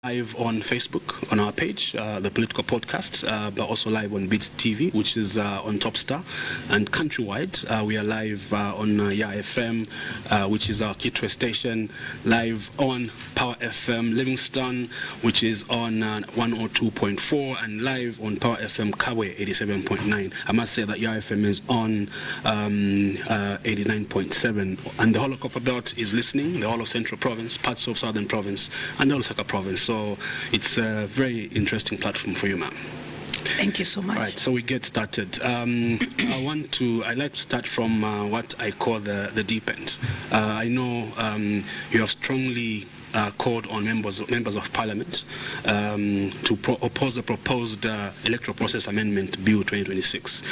Live on Facebook on our page, the Political Podcast, but also live on Beats TV, which is on Topstar, and countrywide. We are live on Ya FM, which is our Kitwe station, live on Power FM Livingston, which is on 102.4, and live on Power FM Kawe 87.9. I must say that Ya FM is on 89.7, and the whole of Copper Belt is listening, the whole of Central Province, parts of Southern Province, and the whole of Saka Province. So it's a very interesting platform for you, ma'am. Thank you so much. Right, so we get started. I'd like to start from what I call the deep end. I know you have strongly called on members of Parliament to oppose the proposed Electoral Process Amendment Bill 2026,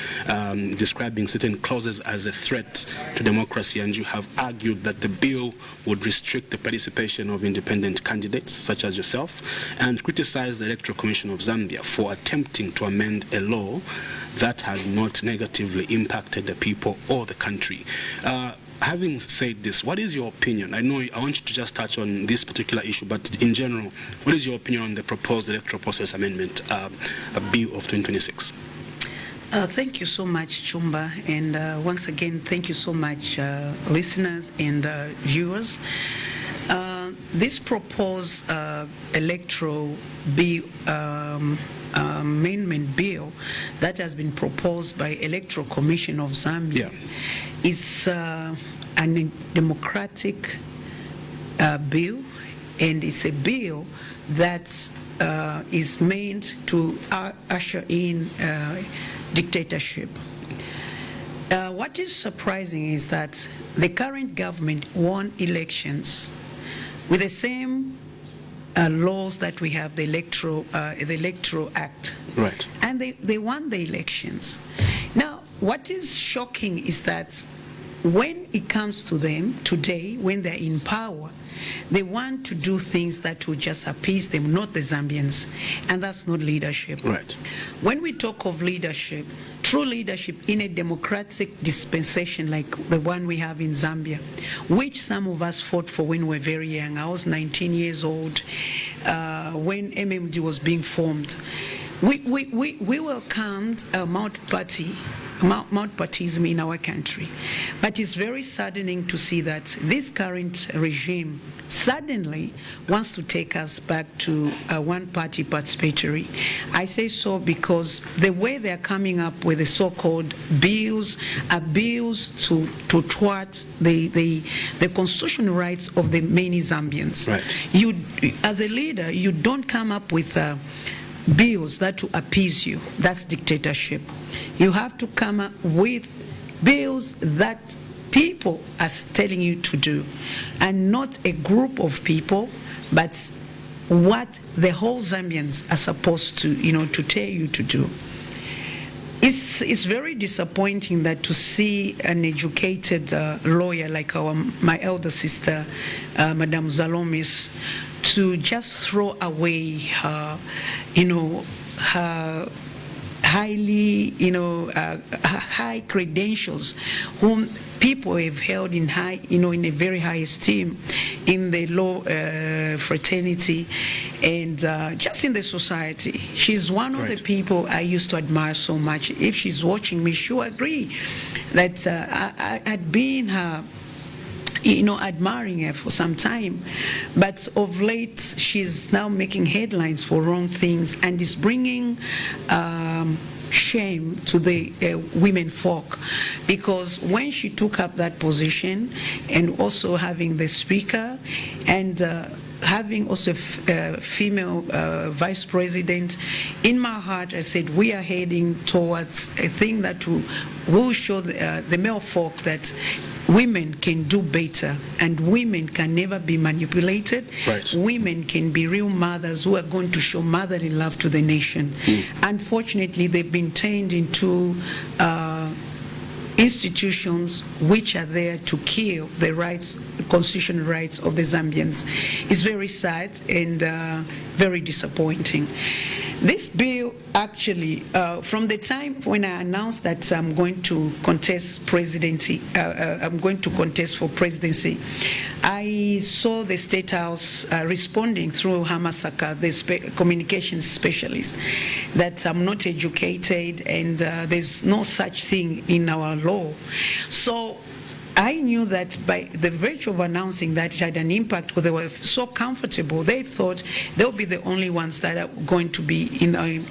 describing certain clauses as a threat to democracy, and you have argued that the bill would restrict the participation of independent candidates, such as yourself, and criticized the Electoral Commission of Zambia for attempting to amend a law that has not negatively impacted the people or the country. Having said this, what is your opinion? I know I want you to just touch on this particular issue, but in general, what is your opinion on the proposed Electoral Process Amendment Bill of 2026? Thank you so much, Chomba, and once again, thank you so much, listeners and viewers. This proposed electoral bill, amendment bill that has been proposed by Electoral Commission of Zambia is a democratic bill, and it's a bill that is meant to usher in dictatorship. What is surprising is that the current government won elections with the same laws that we have, the Electoral Act. Right. And they won the elections. Now, what is shocking is that when it comes to them today, when they're in power, they want to do things that will just appease them, not the Zambians, and that's not leadership. Right. When we talk of leadership, true leadership in a democratic dispensation like the one we have in Zambia, which some of us fought for when we were very young. I was 19 years old when MMD was being formed. We welcomed multi-partyism in our country. But it's very saddening to see that this current regime suddenly wants to take us back to one-party participatory. I say so because the way they're coming up with the so-called bills are bills to thwart the constitutional rights of the many Zambians. Right. You, as a leader, you don't come up with bills that will appease you. That's dictatorship. You have to come up with bills that people are telling you to do, and not a group of people, but what the whole Zambians are supposed to, to tell you to do. It's very disappointing that to see an educated lawyer like my elder sister, Madame Zalomis, to just throw away her, her highly, high credentials, whom people have held in high, in a very high esteem in the law fraternity and just in the society. She's one of the people I used to admire so much. If she's watching me, she'll agree that I had been her, admiring her for some time. But of late, she's now making headlines for wrong things and is bringing shame to the women folk, because when she took up that position and also having the speaker and having also a female vice president, in my heart I said we are heading towards a thing that will show the male folk that women can do better and women can never be manipulated. Right. Women can be real mothers who are going to show motherly love to the nation. Unfortunately, they've been turned into institutions which are there to kill the rights, constitutional rights of the Zambians. It's very sad and very disappointing. This bill actually, from the time when I announced that I'm going to contest presidency, I'm going to contest for presidency, I saw the State House responding through Hamasaka, the communications specialist, that I'm not educated and there's no such thing in our law. So I knew that by the virtue of announcing that it had an impact, because they were so comfortable, they thought they'll be the only ones that are going to be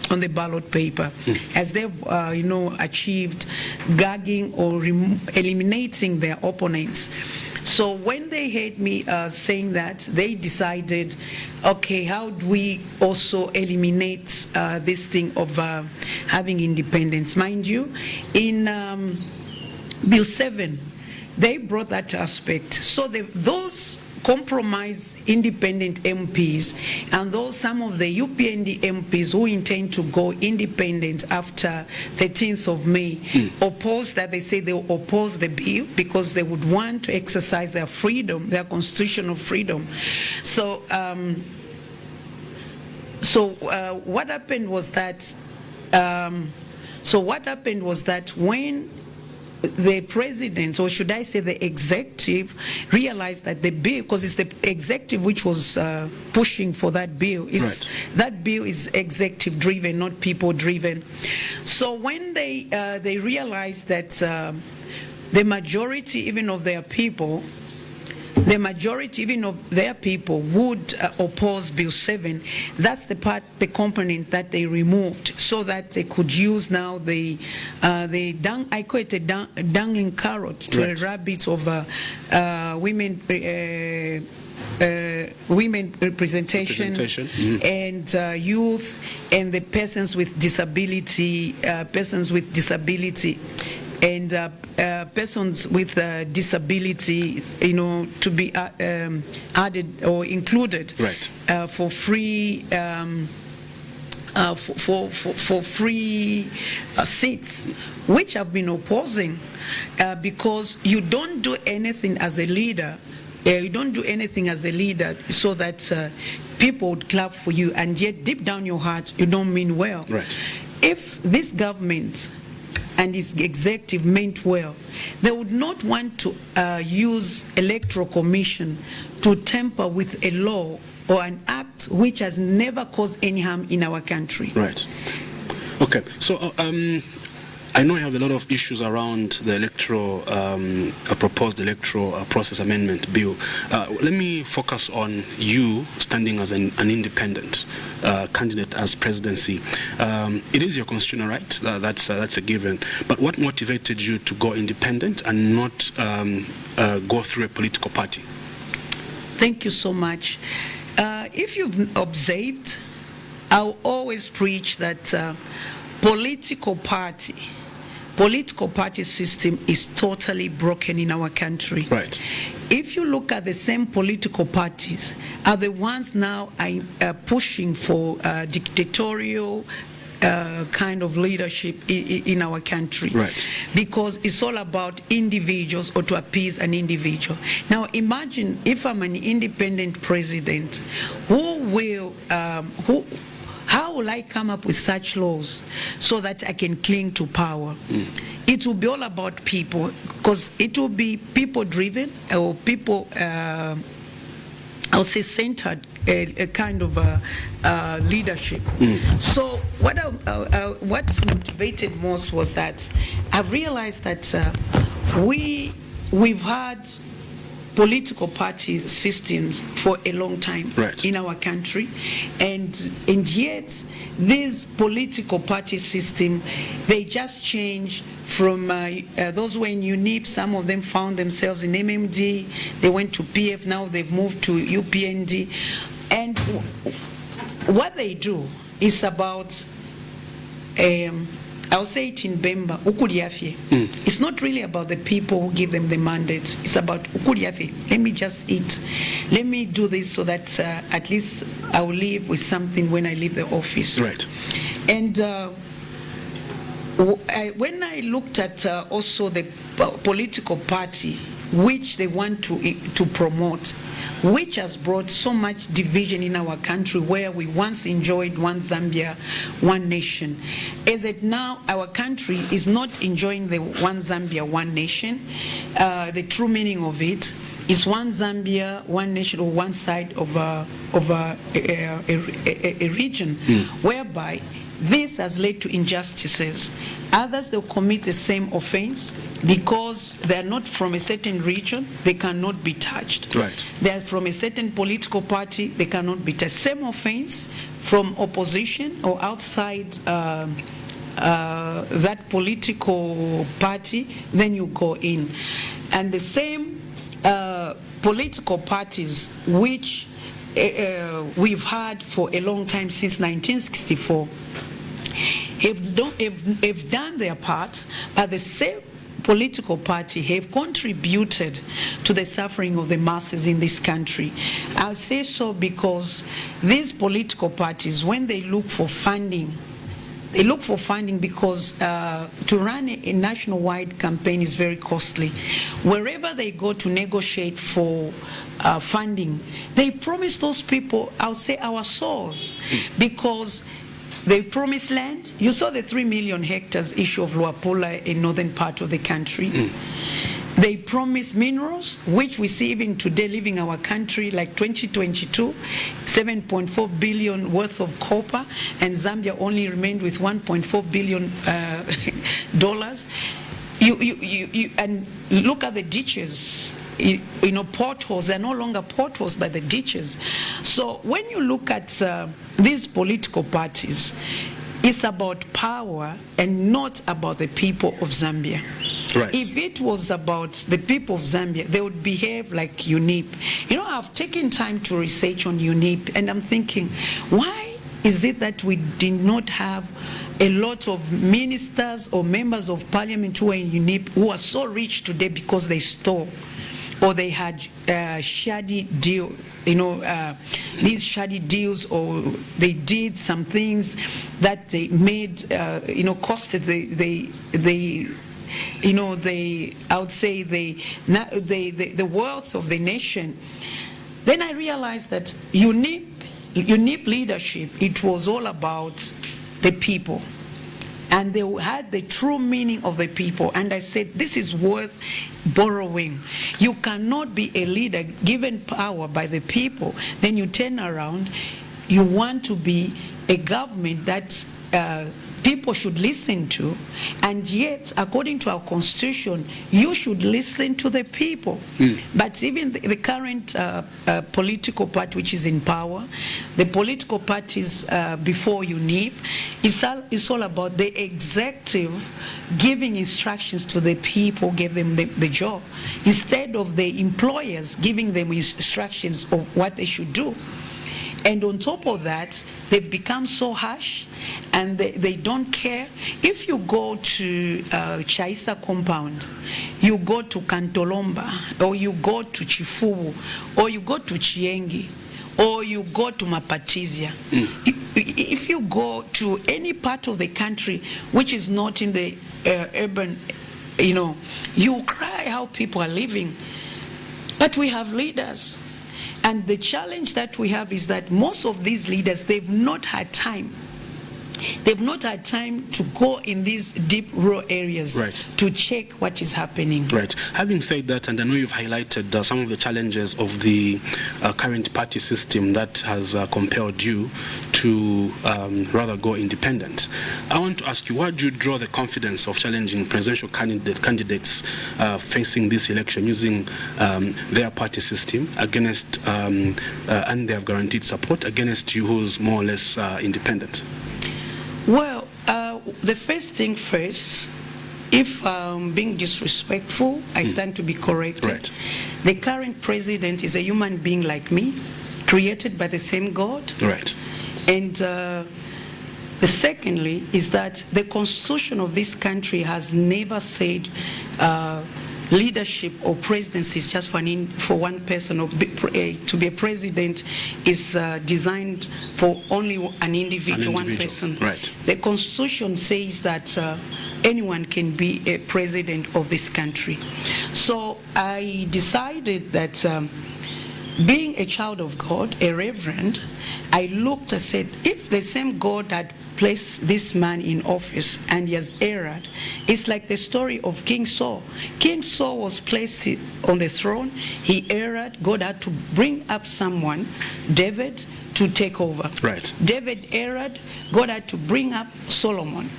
on the ballot paper, as they've achieved gagging or eliminating their opponents. So when they heard me saying that, they decided, okay, how do we also eliminate this thing of having independence? Mind you, in Bill 7, they brought that aspect. So those compromise independent MPs and those some of the UPND MPs who intend to go independent after 13th of May oppose that. They say they will oppose the bill because they would want to exercise their freedom, their constitutional freedom. So what happened was that when the president, or should I say the executive, realized that the bill, because it's the executive which was pushing for that bill, that bill is executive driven, not people driven. So when they realized that the majority even of their people would oppose Bill 7, that's the component that they removed, so that they could use now I call it a dangling carrot to a rabbit of women representation. And youth and the persons with disability, and persons with disability, to be added or included for free for free seats, which have been opposing because you don't do anything as a leader. You don't do anything as a leader so that people would clap for you, and yet deep down your heart you don't mean well. If this government and its executive meant well, they would not want to use electoral commission to tamper with a law or an act which has never caused any harm in our country. Okay, so I know you have a lot of issues around the proposed electoral process amendment bill. Let me focus on you standing as an independent candidate as presidency. It is your constitutional right, that's a given. But what motivated you to go independent and not go through a political party? Thank you so much. If you've observed, I'll always preach that political party system is totally broken in our country. If you look at the same political parties are the ones now pushing for dictatorial kind of leadership in our country, because it's all about individuals or to appease an individual. Now imagine if I'm an independent president, how will I come up with such laws so that I can cling to power? It will be all about people, because it will be people-driven or people, I'll say centered, a kind of leadership. So what motivated most was that I've realized that we've had political party systems for a long time in our country, and yet this political party system, they just change from those were in UNIP. Some of them found themselves in MMD, they went to PF, now they've moved to UPND, and what they do is about I'll say it in Bemba, ukuriafye. It's not really about the people who give them the mandate. It's about ukuriafye. Let me just eat. Let me do this so that at least I will leave with something when I leave the office. And when I looked at also the political party which they want to promote, which has brought so much division in our country, where we once enjoyed one Zambia, one nation. As it now, our country is not enjoying the one Zambia, one nation. The true meaning of it is one Zambia, one nation, or one side of a region, whereby this has led to injustices. Others, they'll commit the same offense because they are not from a certain region, they cannot be touched. Right. They are from a certain political party, they cannot be touched. Same offense from opposition or outside that political party, then you go in. And the same political parties which we've had for a long time, since 1964, have done their part, but the same political party have contributed to the suffering of the masses in this country. I'll say so because these political parties, when they look for funding, because to run a national-wide campaign is very costly. Wherever they go to negotiate for funding, they promise those people, I'll say, our souls, because they promise land. You saw the 3 million hectares issue of Luapula in northern part of the country. They promise minerals, which we see even today leaving our country, like 2022, 7.4 billion worth of copper, and Zambia only remained with $1.4 billion dollars. And look at the ditches. Potholes, they're no longer potholes, but the ditches. So when you look at these political parties, it's about power and not about the people of Zambia. Right. If it was about the people of Zambia, they would behave like UNIP. I've taken time to research on UNIP, and I'm thinking, why is it that we did not have a lot of ministers or members of parliament who are in UNIP who are so rich today because they stole, or they had shady deal, these shady deals, or they did some things that they made, costed I would say the wealth of the nation. Then I realized that UNIP leadership, it was all about the people. And they had the true meaning of the people. And I said, this is worth borrowing. You cannot be a leader given power by the people, then you turn around, you want to be a government that people should listen to, and yet, according to our constitution, you should listen to the people. But even the current political party which is in power, the political parties before UNIP, it's all about the executive giving instructions to the people, give them the job, instead of the employers giving them instructions of what they should do. And on top of that, they've become so harsh, and they don't care. If you go to Chaisa compound, you go to Kantolomba, or you go to Chifubu, or you go to Chiengi, or you go to Mapatizia. If you go to any part of the country which is not in the urban, you cry how people are living. But we have leaders. And the challenge that we have is that most of these leaders, they've not had time. They've not had time to go in these deep rural areas to check what is happening. Right. Having said that, and I know you've highlighted some of the challenges of the current party system that has compelled you to rather go independent. I want to ask you, where do you draw the confidence of challenging presidential candidates facing this election using their party system against, and they have guaranteed support against you who's more or less independent? Well, the first thing first, if I'm being disrespectful, I stand to be corrected. Right. The current president is a human being like me, created by the same God. Right. And the secondly is that the constitution of this country has never said leadership or presidency is just for one person, or to be a president is designed for only an individual, one person. Right. The constitution says that anyone can be a president of this country. So I decided that being a child of God, a reverend, I looked and said, if the same God had placed this man in office and he has erred, it's like the story of King Saul. King Saul was placed on the throne, he erred, God had to bring up someone, David, to take over. Right. David erred, God had to bring up Solomon.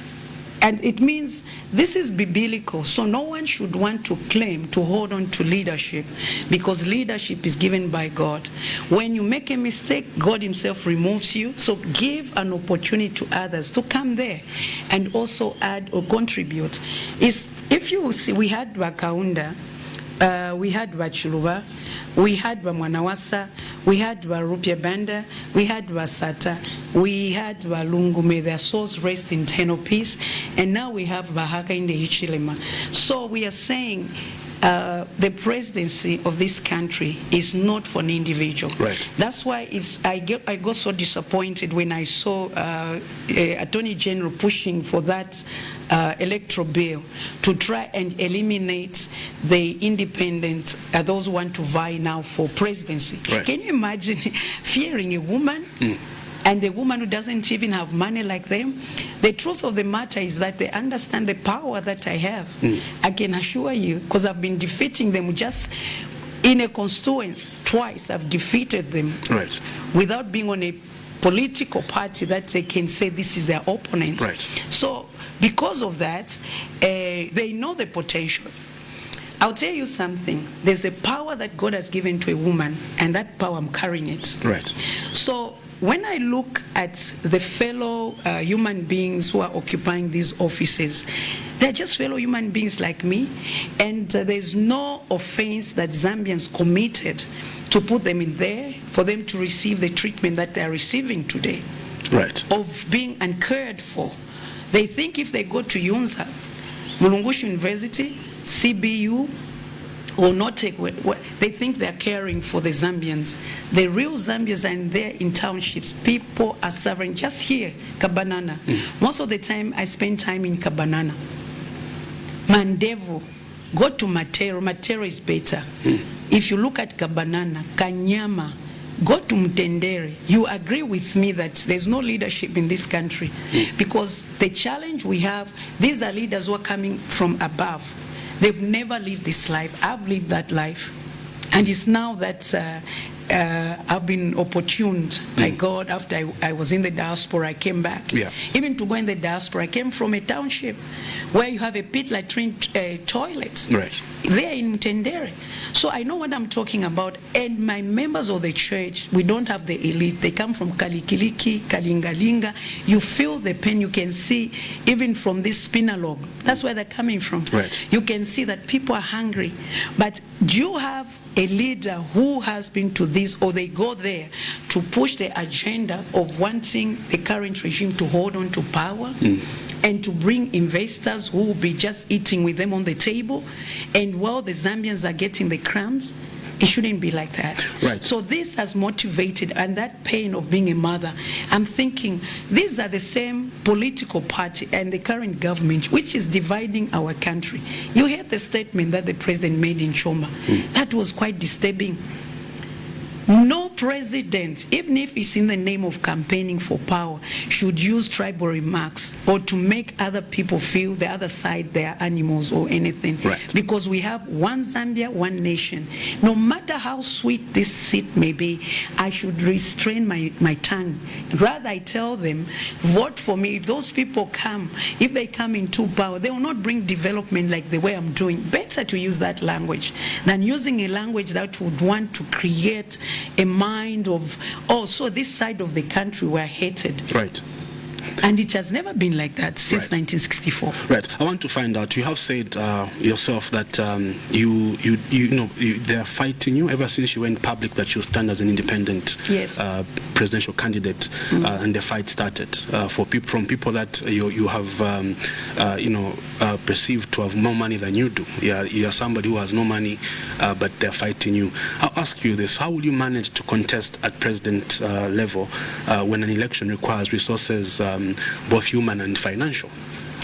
And it means this is biblical, so no one should want to claim to hold on to leadership, because leadership is given by God. When you make a mistake, God himself removes you, so give an opportunity to others to come there and also add or contribute. If you see, we had Wakaunda, we had Wachuluba, we had Mwanawasa, we had Rupia Banda, we had Sata, we had Lungu, may their souls rest in eternal peace, and now we have Bahaka in the Hichilema. So we are saying the presidency of this country is not for an individual. Right. That's why I got so disappointed when I saw Attorney General pushing for that electoral bill to try and eliminate the independent, those who want to vie now for presidency. Right. Can you imagine fearing a woman? And a woman who doesn't even have money like them? The truth of the matter is that they understand the power that I have. I can assure you, because I've been defeating them just in a constituency. Twice I've defeated them. Right. Without being on a political party that they can say this is their opponent. Right. So because of that, they know the potential. I'll tell you something. There's a power that God has given to a woman, and that power, I'm carrying it. Right. So when I look at the fellow human beings who are occupying these offices, they're just fellow human beings like me, and there's no offense that Zambians committed to put them in there for them to receive the treatment that they're receiving today. Right. Of being uncared for. They think if they go to Yunza, Mulungushi University, CBU, or not take, they think they're caring for the Zambians. The real Zambians are in there in townships. People are suffering. Just here, Kabanana. Most of the time, I spend time in Kabanana. Mandevo, go to Matero. Matero is better. If you look at Kabanana, Kanyama, go to Mtendere. You agree with me that there's no leadership in this country, because the challenge we have, these are leaders who are coming from above. They've never lived this life. I've lived that life. And it's now that I've been opportuned by God. After I was in the diaspora, I came back. Yeah. Even to go in the diaspora, I came from a township where you have a pit latrine toilet. Right. There in Mtendere. So I know what I'm talking about. And my members of the church, we don't have the elite. They come from Kalikiliki, Kalingalinga. You feel the pain. You can see even from this spinalog. That's where they're coming from. Right. You can see that people are hungry. But do you have a leader who has been to this, or they go there to push the agenda of wanting the current regime to hold on to power? And to bring investors who will be just eating with them on the table, and while the Zambians are getting the crumbs? It shouldn't be like that. Right. So this has motivated, and that pain of being a mother, I'm thinking these are the same political party and the current government which is dividing our country. You heard the statement that the president made in Chomba. That was quite disturbing. No president, even if it's in the name of campaigning for power, should use tribal remarks or to make other people feel the other side they are animals or anything. Right. Because we have one Zambia, one nation. No matter how sweet this seat may be, I should restrain my tongue. Rather, I tell them, vote for me. If those people come, if they come into power, they will not bring development like the way I'm doing. Better to use that language than using a language that would want to create a mind of, oh, so this side of the country were hated. Right. And it has never been like that since Right. 1964. Right. I want to find out. You have said yourself that they are fighting you ever since you went public that you stand as an independent Yes. presidential candidate, and the fight started from people that you have perceived to have more money than you do. You are somebody who has no money, but they're fighting you. I'll ask you this: how will you manage to contest at president level when an election requires resources? Both human and financial.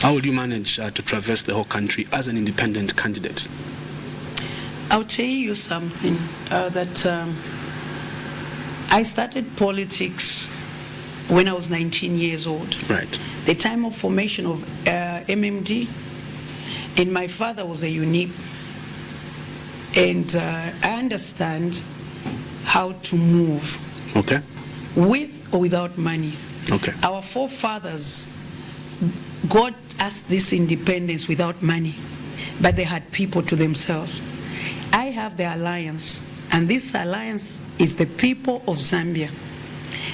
How will you manage to traverse the whole country as an independent candidate? I'll tell you something that I started politics when I was 19 years old. Right. The time of formation of MMD, and my father was a UNIP. And I understand how to move. Okay. With or without money. Okay. Our forefathers got us this independence without money, but they had people to themselves. I have the alliance, and this alliance is the people of Zambia.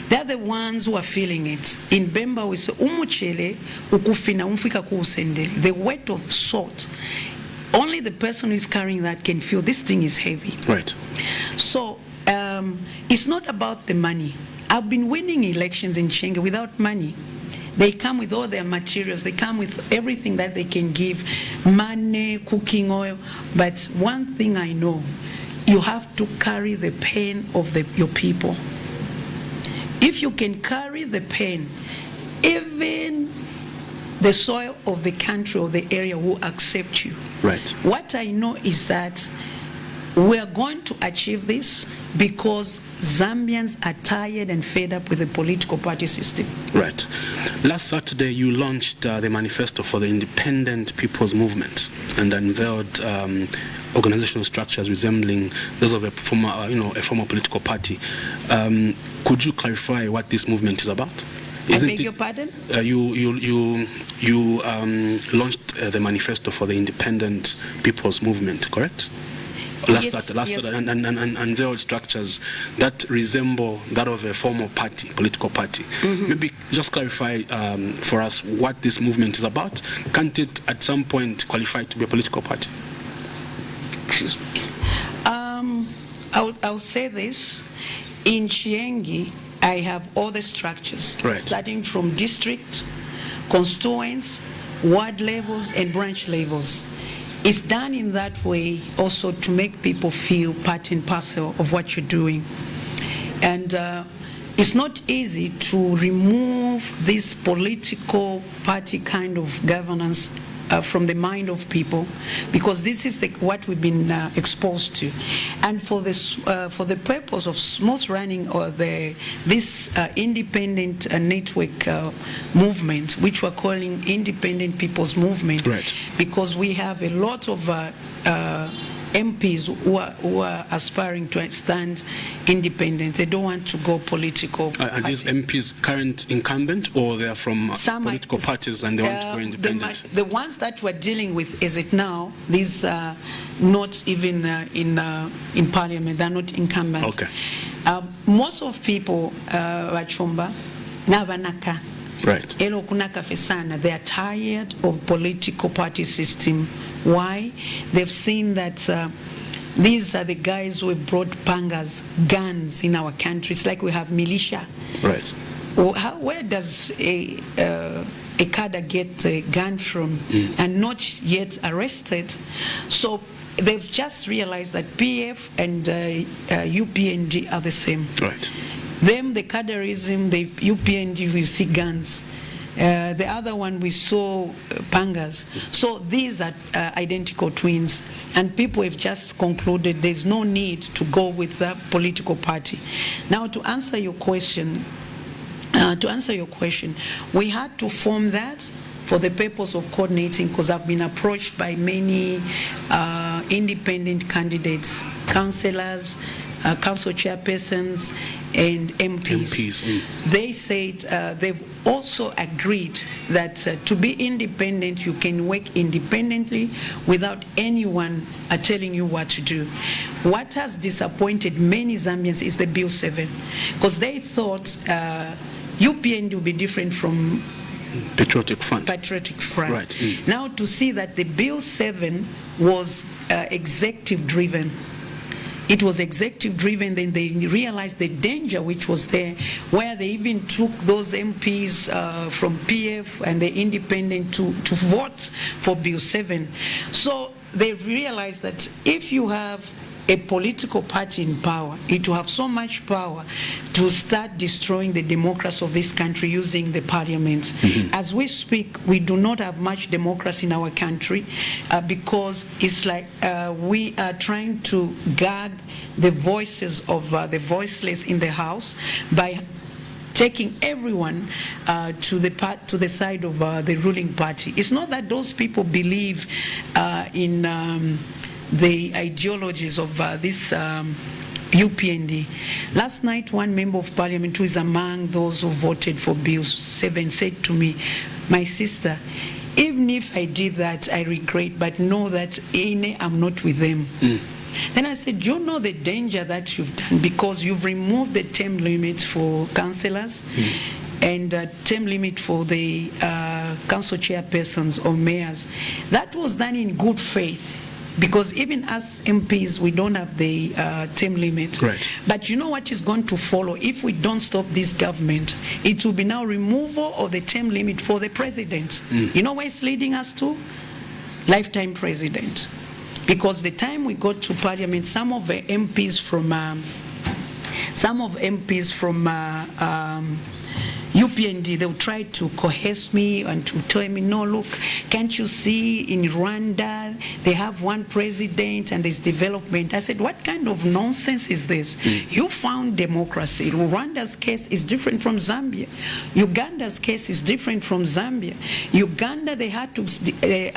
They're the ones who are feeling it. In Bemba we say, umuchele ukufina umfika kuusendele. The weight of salt. Only the person who is carrying that can feel this thing is heavy. Right. So it's not about the money. I've been winning elections in Chenge without money. They come with all their materials. They come with everything that they can give, money, cooking oil. But one thing I know, you have to carry the pain of your people. If you can carry the pain, even the soil of the country or the area will accept you. Right. What I know is that we are going to achieve this because Zambians are tired and fed up with the political party system. Right. Last Saturday, you launched the manifesto for the Independent People's Movement and unveiled organizational structures resembling those of a former political party. Could you clarify what this movement is about? I beg your pardon? You launched the manifesto for the Independent People's Movement, correct? Last Saturday, and unveiled structures that resemble that of a former party, political party. Mm-hmm. Maybe just clarify for us what this movement is about. Can't it at some point qualify to be a political party? Excuse me. I'll say this. In Chiengi, I have all the structures, right, starting from district, constituents, ward levels, and branch levels. It's done in that way also to make people feel part and parcel of what you're doing. And it's not easy to remove this political party kind of governance from the mind of people, because this is what we've been exposed to. And for the purpose of smooth running or this independent network movement, which we're calling Independent People's Movement, right, because we have a lot of MPs who are aspiring to stand independent. They don't want to go political. Are these MPs current incumbent, or they are from political parties and they want to go independent? The ones that we're dealing with as it now, these are not even in parliament. They're not incumbent. Okay. Most of people, Chomba, Navanaka, right, they are tired of political party system. Why? They've seen that these are the guys who have brought pangas, guns in our country. It's like we have militia. Right. Where does a cadre get a gun from and not yet arrested? So they've just realized that PF and UPND are the same. Right. Them, the cadreism, the UPND, we see guns. The other one we saw pangas. So these are identical twins, and people have just concluded there's no need to go with the political party. Now, to answer your question, we had to form that for the purpose of coordinating, because I've been approached by many independent candidates, councillors, council chairpersons, and MPs. They said they've also agreed that to be independent, you can work independently without anyone telling you what to do. What has disappointed many Zambians is the Bill 7, because they thought UPND will be different from Patriotic Front. Right. Now to see that the Bill 7 was executive driven. It was executive driven, then they realized the danger which was there, where they even took those MPs from PF and the independent to vote for Bill 7. So they realized that if you have a political party in power, it will have so much power to start destroying the democracy of this country using the parliament. As we speak, we do not have much democracy in our country because it's like we are trying to gag the voices of the voiceless in the House by taking everyone to the side of the ruling party. It's not that those people believe in the ideologies of this UPND. Last night, one member of parliament who is among those who voted for Bill 7 said to me, "My sister, even if I did that, I regret, but know that I'm not with them." Then I said, "Do you know the danger that you've done? Because you've removed the term limit for councillors and term limit for the council chairpersons or mayors. That was done in good faith. Because even as MPs, we don't have the term limit. Right. But you know what is going to follow if we don't stop this government? It will be now removal of the term limit for the president. You know where it's leading us to? Lifetime president. Because the time we got to parliament, some of the MPs from UPND, they would try to coerce me and to tell me, "No, look, can't you see in Rwanda they have one president and there's development?" I said, "What kind of nonsense is this? You found democracy. Rwanda's case is different from Zambia. Uganda's case is different from Zambia. Uganda, they had to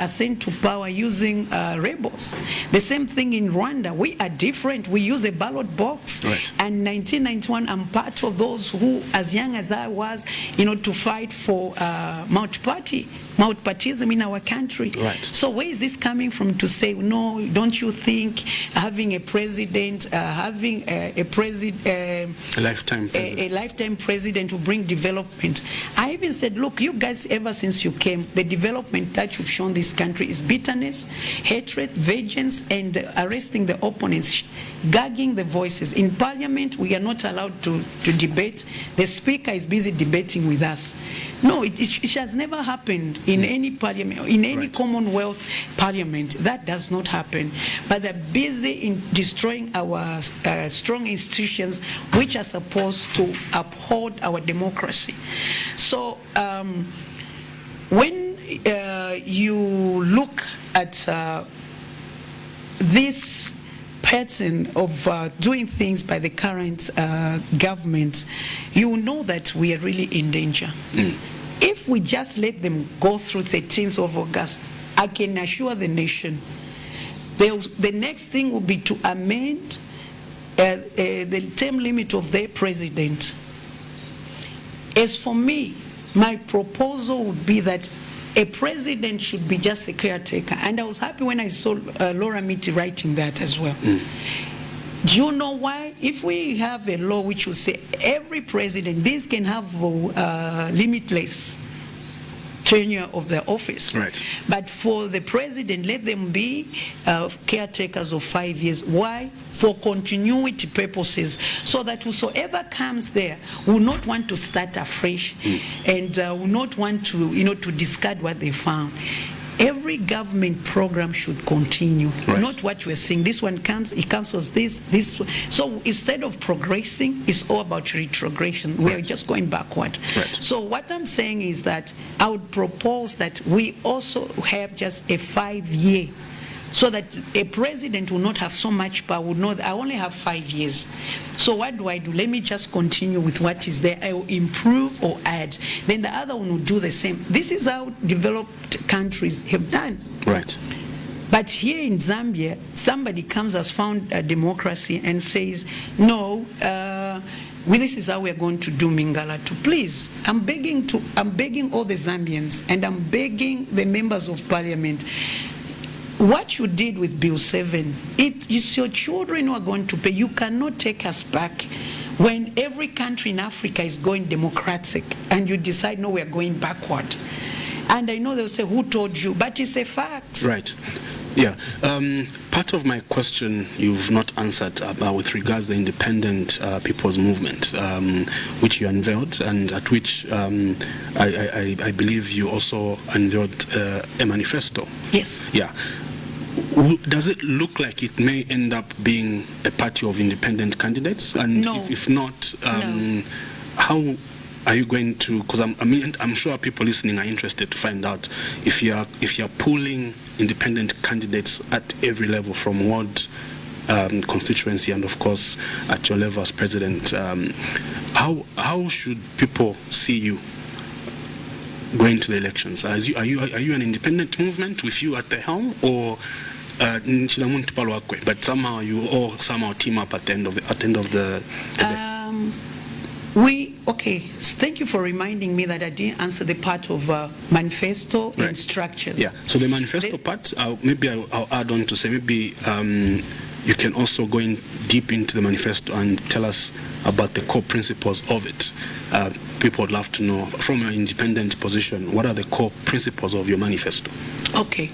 ascend to power using rebels. The same thing in Rwanda. We are different. We use a ballot box." Right. And 1991, I'm part of those who, as young as I was, to fight for multi-partyism in our country. Right. So where is this coming from to say, "No, don't you think having a president, having a lifetime president will bring development?" I even said, "Look, you guys, ever since you came, the development that you've shown this country is bitterness, hatred, vengeance, and arresting the opponents, gagging the voices. In parliament, we are not allowed to debate. The speaker is busy debating with us." No, it has never happened in any parliament, in any Commonwealth parliament. That does not happen. But they're busy in destroying our strong institutions, which are supposed to uphold our democracy. So when you look at this pattern of doing things by the current government, you know that we are really in danger. If we just let them go through 13th of August, I can assure the nation, the next thing will be to amend the term limit of their president. As for me, my proposal would be that a president should be just a caretaker. And I was happy when I saw Laura Miti writing that as well. Do you know why? If we have a law which will say every president, this can have limitless tenure of their office. Right. But for the president, let them be caretakers of 5 years. Why? For continuity purposes, so that whosoever comes there will not want to start afresh and will not want to, to discard what they found. Every government program should continue, not what we're seeing. This one comes, it cancels this. So instead of progressing, it's all about retrogression. We're just going backward. So what I'm saying is that I would propose that we also have just a 5-year, so that a president will not have so much power, would know that I only have 5 years. So what do? Let me just continue with what is there. I will improve or add. Then the other one will do the same. This is how developed countries have done. Right. But here in Zambia, somebody comes, has found a democracy and says, no, this is how we're going to do Mingalatu. Please, I'm begging all the Zambians, and I'm begging the members of parliament, what you did with Bill 7, it's your children who are going to pay. You cannot take us back when every country in Africa is going democratic and you decide, no, we're going backward. And I know they'll say, who told you? But it's a fact. Right. Yeah. Part of my question you've not answered with regards to the independent people's movement, which you unveiled, and at which I believe you also unveiled a manifesto. Yes. Yeah. Does it look like it may end up being a party of independent candidates? And No. if not, No. how are you going to? Because I'm sure people listening are interested to find out if you're pulling independent candidates at every level, from ward, constituency, and of course at your level as president. How should people see you going to the elections? Are you an independent movement with you at the helm, or but somehow you all somehow team up at the end of the Thank you for reminding me that I didn't answer the part of manifesto and structures. Yeah, so the manifesto part, maybe I'll add on to say, maybe you can also go in deep into the manifesto and tell us about the core principles of it. People would love to know, from your independent position, what are the core principles of your manifesto? Okay.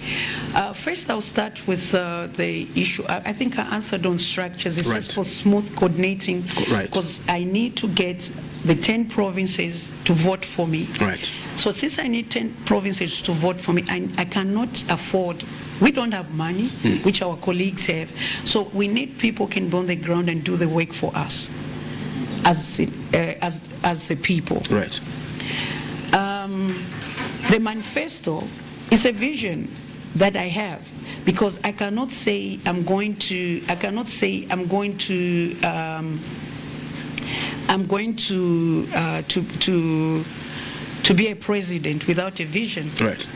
First, I'll start with the issue. I think I answered on structures. It's just for smooth coordinating, because I need to get the 10 provinces to vote for me. Right. So since I need 10 provinces to vote for me, I cannot afford. We don't have money, which our colleagues have. So we need people who can be on the ground and do the work for us as a people. Right. The manifesto is a vision that I have, because I cannot say I'm going to be a president without a vision. Right.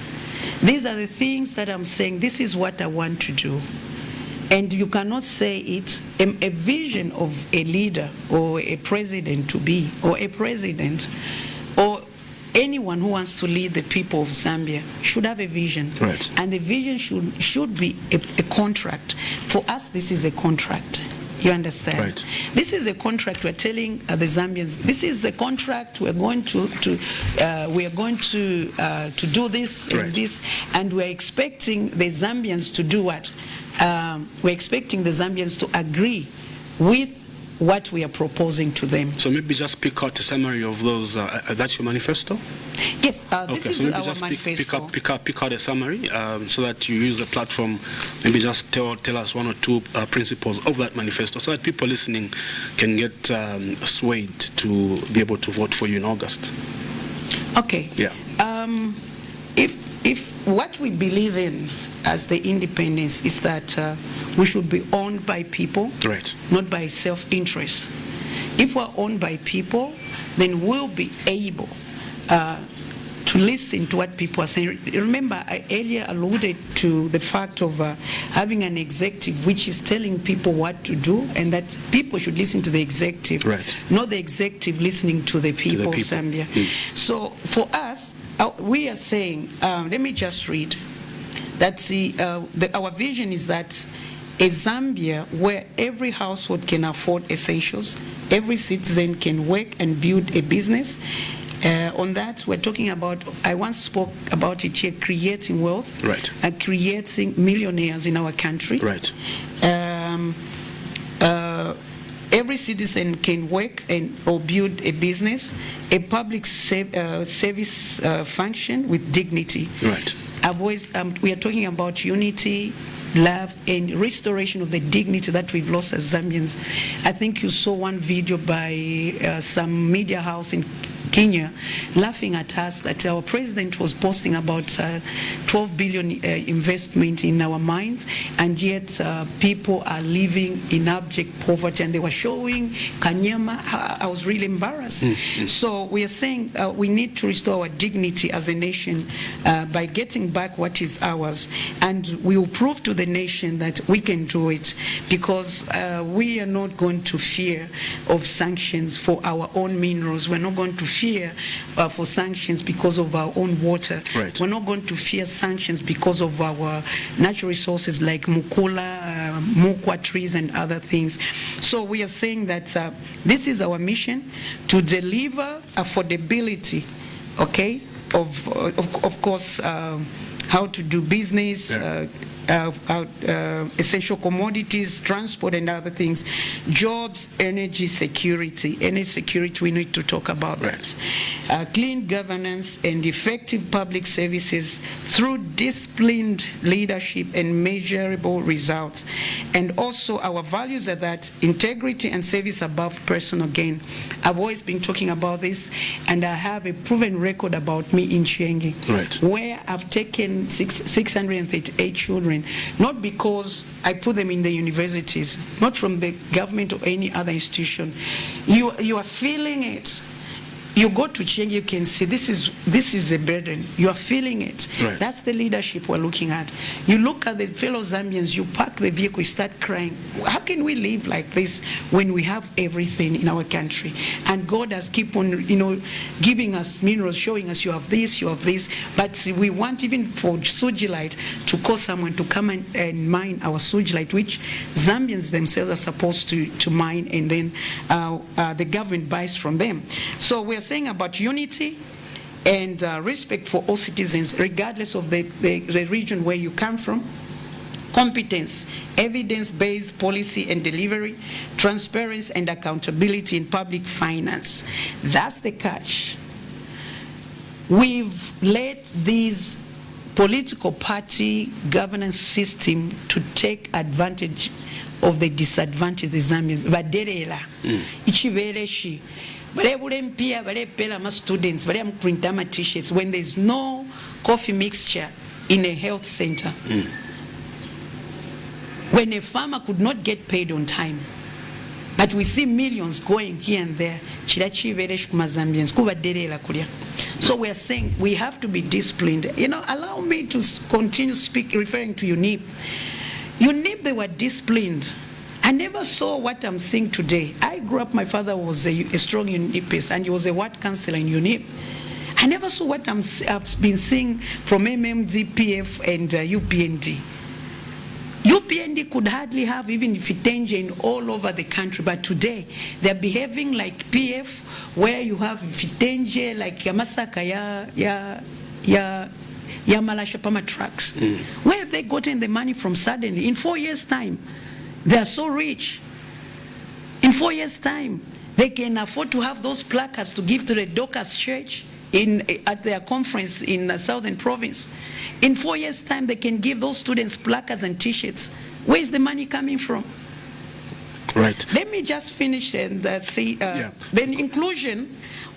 These are the things that I'm saying. This is what I want to do. And you cannot say it, a vision of a leader or a president to be, or a president, or anyone who wants to lead the people of Zambia should have a vision. Right. And the vision should be a contract. For us, this is a contract. You understand? Right. This is a contract. We're telling the Zambians, this is the contract. We're going to do this and this, and we're expecting the Zambians to do what? We're expecting the Zambians to agree with what we are proposing to them. So maybe just pick out a summary of those. That's your manifesto? Yes, this is maybe our just manifesto. Pick out a summary so that you use the platform. Maybe just tell us one or two principles of that manifesto, so that people listening can get swayed to be able to vote for you in August. Okay. Yeah. If what we believe in as the independence is that we should be owned by people, right, not by self-interest. If we're owned by people, then we'll be able to listen to what people are saying. Remember, I earlier alluded to the fact of having an executive which is telling people what to do, and that people should listen to the executive, right, not the executive listening to the people of Zambia. So for us, we are saying, let me just read, that our vision is that a Zambia where every household can afford essentials, every citizen can work and build a business. On that, we're talking about, I once spoke about it here, creating wealth, right, and creating millionaires in our country. Right. Every citizen can work or build a business, a public service function with dignity. Right. We are talking about unity, love, and restoration of the dignity that we've lost as Zambians. I think you saw one video by some media house in Kenya laughing at us that our president was posting about 12 billion investment in our mines, and yet people are living in abject poverty, and they were showing Kanyama. I was really embarrassed. So we are saying we need to restore our dignity as a nation by getting back what is ours, and we will prove to the nation that we can do it, because we are not going to fear of sanctions for our own minerals. We're not going to fear for sanctions because of our own water. Right. We're not going to fear sanctions because of our natural resources like mukula, mukwa trees and other things. So we are saying that this is our mission, to deliver affordability, okay, of course, how to do business, essential commodities, transport, and other things. Jobs, energy security. Energy security, we need to talk about that. Clean governance and effective public services through disciplined leadership and measurable results. And also our values are that integrity and service above personal gain. I've always been talking about this, and I have a proven record about me in Kashggi, where I've taken 638 children, not because I put them in the universities, not from the government or any other institution. You are feeling it. You go to Kashggi, you can see this is a burden. You are feeling it. That's the leadership we're looking at. You look at the fellow Zambians, you park the vehicle, you start crying. How can we live like this when we have everything in our country? And God has keep on, giving us minerals, showing us you have this, but we want even for sugilite to call someone to come and mine our sugilite, which Zambians themselves are supposed to mine, and then the government buys from them. So we're saying about unity and respect for all citizens, regardless of the region where you come from. Competence, evidence-based policy and delivery, transparency and accountability in public finance. That's the catch. We've let these political party governance system to take advantage of the disadvantaged Zambians. Baderela, ichibereshi. Students, print t-shirts when there's no coffee mixture in a health center. When a farmer could not get paid on time. But we see millions going here and there. So we are saying we have to be disciplined. Allow me to continue referring to UNIP. UNIP, they were disciplined. I never saw what I'm seeing today. I grew up, my father was a strong UNIPist, and he was a ward councillor in UNIP. I never saw what I've been seeing from MMD, PF, and UPND. UPND could hardly have even Fitenje all over the country, but today they're behaving like PF, where you have Fitenje like Yamasaka, Malashapama trucks. Where have they gotten the money from suddenly? In 4 years' time, they are so rich. In 4 years' time, they can afford to have those placards to give to the Dorcas Church at their conference in the Southern Province. In 4 years' time, they can give those students placards and t-shirts. Where is the money coming from? Right. Let me just finish and say, the inclusion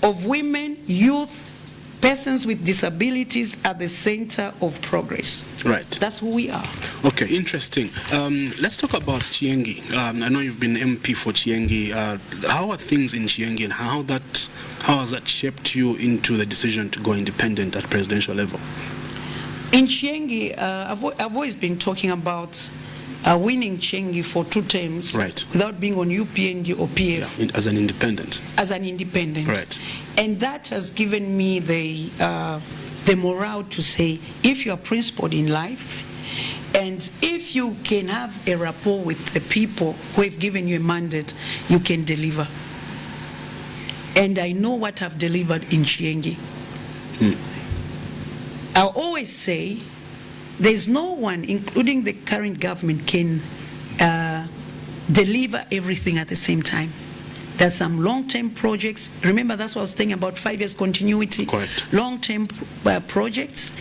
of women, youth, persons with disabilities at the center of progress. Right. That's who we are. Okay, interesting. Let's talk about Kashggi. I know you've been MP for Kashggi. How are things in Kashggi, and how has that shaped you into the decision to go independent at presidential level? In Kashggi, I've always been talking about winning Kashggi for 2 terms, without being on UPND or PF. Yeah, as an independent. As an independent. Right. And that has given me the morale to say, if you are principled in life, and if you can have a rapport with the people who have given you a mandate, you can deliver. And I know what I've delivered in Kashggi. I always say, there's no one, including the current government, can deliver everything at the same time. There's some long-term projects. Remember, that's what I was saying about 5 years continuity. Correct. Long-term projects.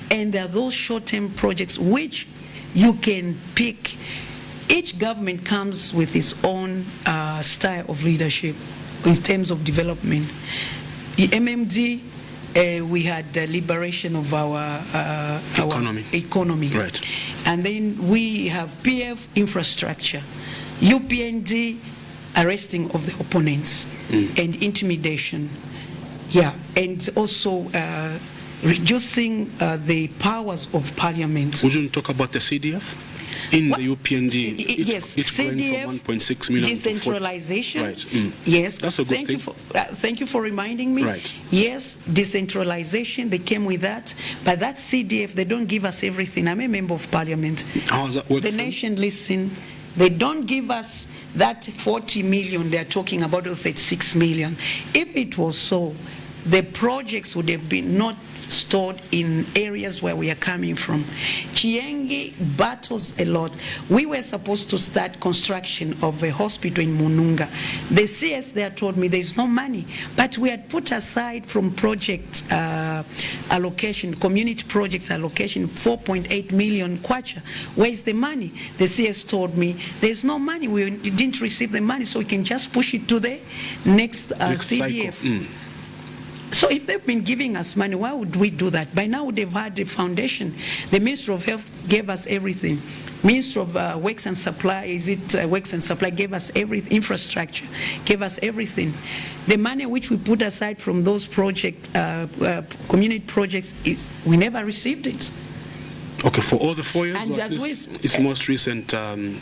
And there are those short-term projects which you can pick. Each government comes with its own style of leadership in terms of development. In MMD, we had the liberation of our economy. Right. And then we have PF infrastructure, UPND arresting of the opponents and intimidation. Yeah, and also reducing the powers of parliament. Would you talk about the CDF? In the UPND, yes, CDF, from 1.6 million decentralization. To 40. Right. Yes, that's a good thing. Thank you for reminding me. Right. Yes, decentralization, they came with that. But that CDF, they don't give us everything. I'm a member of parliament. How does that work? The nation listen. They don't give us that 40 million they're talking about, or 36 million. If it was so, the projects would have been not stored in areas where we are coming from. Chiengi battles a lot. We were supposed to start construction of a hospital in Mununga. The CS there told me there's no money, but we had put aside from project allocation, community projects allocation, 4.8 million kwacha. Where's the money? The CS told me there's no money. We didn't receive the money, so we can just push it to the next CDF. So if they've been giving us money, why would we do that? By now, they've had the foundation. The Minister of Health gave us everything. Minister of Works and Supply, Works and Supply, gave us everything. Infrastructure, gave us everything. The money which we put aside from those project, community projects, we never received it. Okay, for all the 4 years, and it's the most recent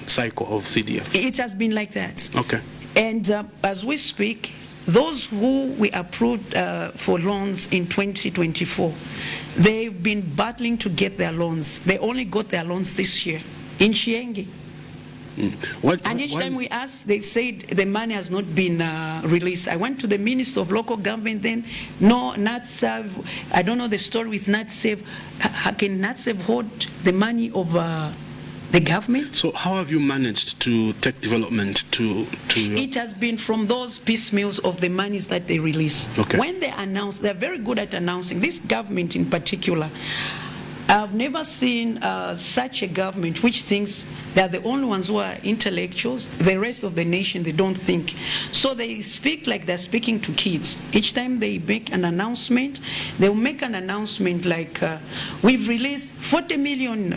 cycle of CDF? It has been like that. Okay. And as we speak, those who we approved for loans in 2024, they've been battling to get their loans. They only got their loans this year in Chiengi. And each time we asked, they said the money has not been released. I went to the Minister of Local Government then. No, NatSav, I don't know the story with NatSav. How can NatSav hold the money of the government? So how have you managed to take development to It has been from those piecemeals of the monies that they release. Okay. When they announce, they're very good at announcing. This government in particular, I've never seen such a government which thinks they're the only ones who are intellectuals. The rest of the nation, they don't think. So they speak like they're speaking to kids. Each time they make an announcement, they'll make an announcement like, we've released 40 billion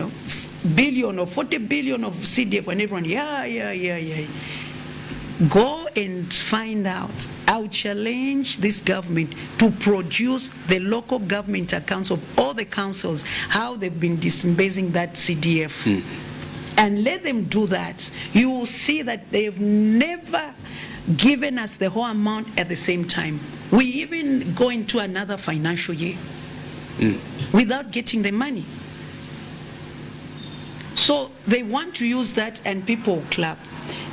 or 40 billion of CDF, and everyone, yeah. Go and find out. I would challenge this government to produce the local government accounts of all the councils, how they've been disbursing that CDF. And let them do that. You will see that they've never given us the whole amount at the same time. We even go into another financial year without getting the money. So they want to use that and people clap.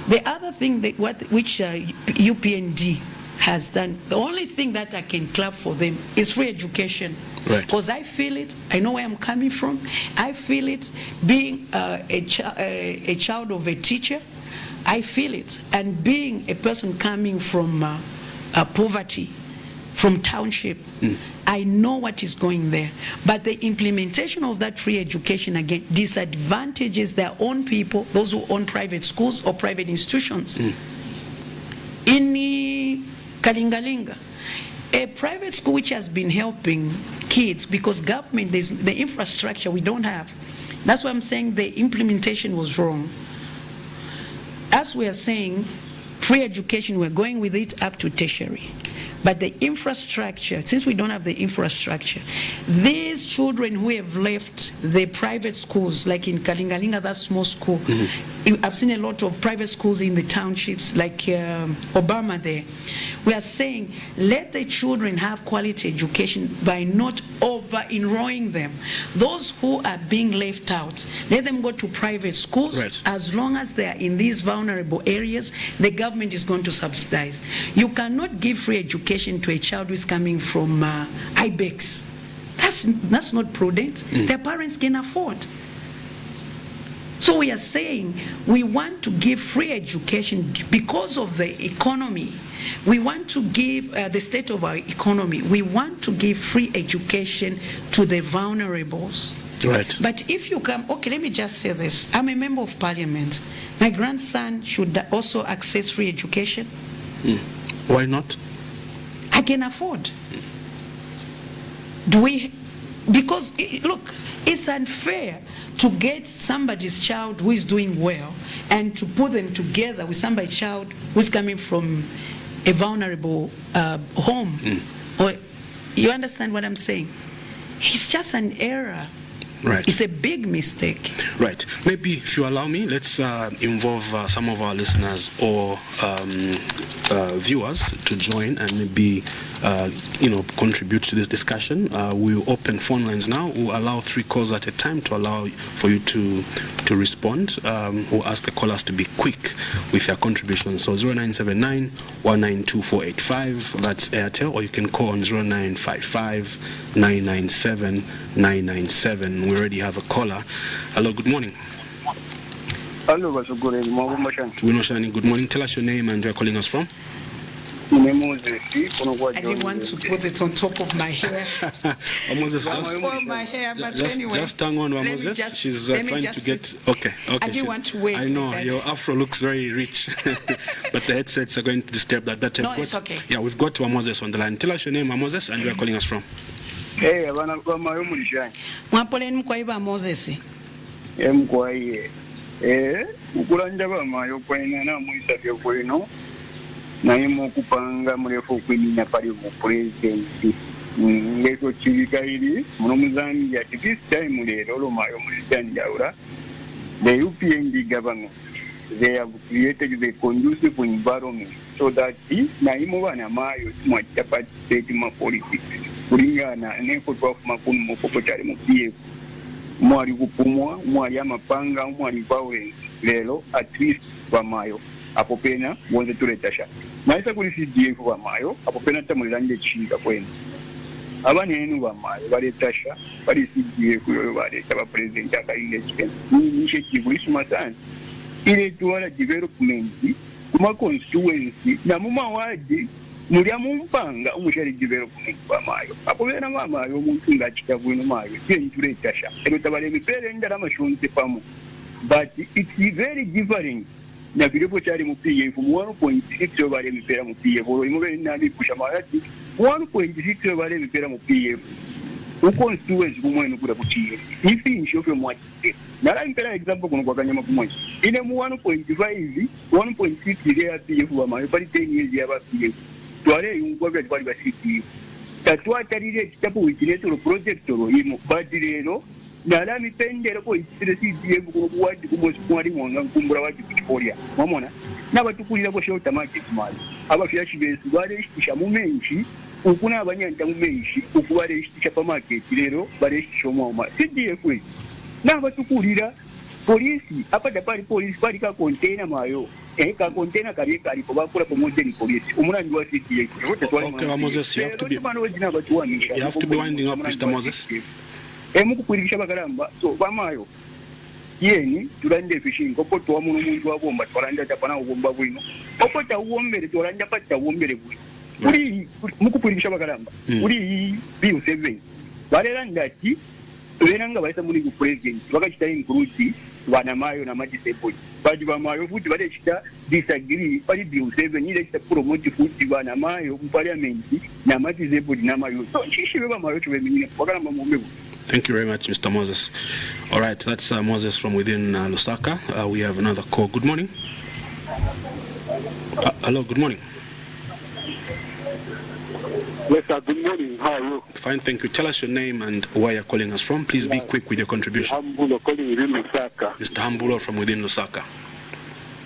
The other thing which UPND has done, the only thing that I can clap for them is free education. Right. Because I feel it, I know where I'm coming from. I feel it being a child of a teacher. I feel it. And being a person coming from poverty, from township, I know what is going there. But the implementation of that free education, again, disadvantages their own people, those who own private schools or private institutions. In Kalingalinga, a private school which has been helping kids, because government, there's the infrastructure we don't have. That's why I'm saying the implementation was wrong. As we are saying, free education, we're going with it up to tertiary. But the infrastructure, since we don't have the infrastructure, these children who have left the private schools, like in Kalingalinga, that small school, I've seen a lot of private schools in the townships, like Obama there. We are saying, let the children have quality education by not over-enrolling them. Those who are being left out, let them go to private schools. Right. As long as they are in these vulnerable areas, the government is going to subsidize. You cannot give free education to a child who is coming from IBEX. That's not prudent. Their parents can afford. So we are saying we want to give free education because of the economy. We want to give the state of our economy. We want to give free education to the vulnerables. Right. But if you come, okay, let me just say this. I'm a member of parliament. My grandson should also access free education. Why not? I can afford. Because, look, it's unfair to get somebody's child who is doing well and to put them together with somebody's child who's coming from a vulnerable home. Or, you understand what I'm saying? It's just an error. Right. It's a big mistake. Right. Maybe if you allow me, let's involve some of our listeners or viewers to join and maybe contribute to this discussion. We'll open phone lines now. We'll allow 3 calls at a time to allow for you to respond. We'll ask the callers to be quick with their contributions. So 0979 192 that's Airtel, or you can call on 0955 997 997. We already have a caller. Hello, good morning. Hello, good morning. Tell us your name and where you're calling us from. I didn't want to put it on top of my hair. Moses, my hair, but anyway. Just hang on, Moses. She's trying to get. Okay. I didn't want to wait. I know like your afro looks very rich, but the headsets are going to disturb that. But it's okay. Yeah, we've got Moses on the line. Tell us your name, Moses, and where you're calling us from. Hey, abana kwa mayo mulishani. Mwapoleni mkwaiba Moses. Mkwaiye. Ukulanja ba mayo kwena na muisa byo kweno. Na yimo kupanga murefu kwiminya pali mu president. Ngeko chibikairi muno muzangi at this time lero lo mayo mulishani yaura. The UPND government, they have created the conducive environment so that na yimo bana mayo mwacha participate in politics. Kulingana neko twafuma kuno mukoko cyari mu PF mwali kupumwa mwali amapanga mwali violence lero at least bamayo apo pena bonze tuletasha naisa kuli CDF bamayo apo pena tamuliranje chinga kwenu abana enu bamayo baletasha bali CDF yo baleta ba president akainde chipen ni initiative masani ile tuwala development kuma constituency na muma waje Mulia mumpanga umushari development kwa mayo. Apo bena mayo omuntu ngachita bwino mayo. Yenjure tasha. Ero tabale mipere ndara mashonze pamu. But it's very different. Na bilepo chari mu PF 1.6 bale mipera mu PF. Oro imube nani pusha mayati 1.6 bale mipera mu PF. Ukonstituency kumwenu kula kuchire. Ifi inshofe mwati. Nala mpera example kuno kwa kanyama kumwe. Ine mu 1.5 1.6 ile ya PF wa mayo pali 10 years ya PF. Tuare yungwa bya bali basiki tatwa tarire kitabu wikineto ro project ro imo badirero nala mitendero ko isire CDF ko kuwadi kumosi kwali mwanga kumbura wadi kuchikoria mamona nabatukulira ko shota market mali abafyashi besu bale ishisha mu menshi ukuna abanyanja mu menshi ukubare ishisha pa market rero bare ishisha mu ma CDF nabatukulira polisi apata pali polisi pali ka container mayo ka container kali ko bakura ko modern police umurangi wa CTA okay Moses, you have to be winding up, Mr. Moses. Mukukurisha bagaramba so bamayo yeni turande fishing ko to wamuntu umuntu wabomba twaranja tapana ubomba bwino ko ta uwombere twaranja pata uwombere bwino uri mukukurisha bagaramba uri B7 barera ndati wenanga baita muri ku president bakachita include bana mayo na majisepoti badi bamayo futi bale chita disagree bali B7 ile chita promote futi bana mayo mu parliament na majisepoti na mayo so chishi beba mayo tubeminye bagaramba mu. Thank you very much, Mr. Moses. All right, that's Moses from within Lusaka. We have another call. Good morning. Hello, good morning. Yes, sir. Good morning. How are you? Fine, thank you. Tell us your name and where you're calling us from. Please be quick with your contribution. Hambulo calling within Lusaka. Mr. Hambulo from within Lusaka.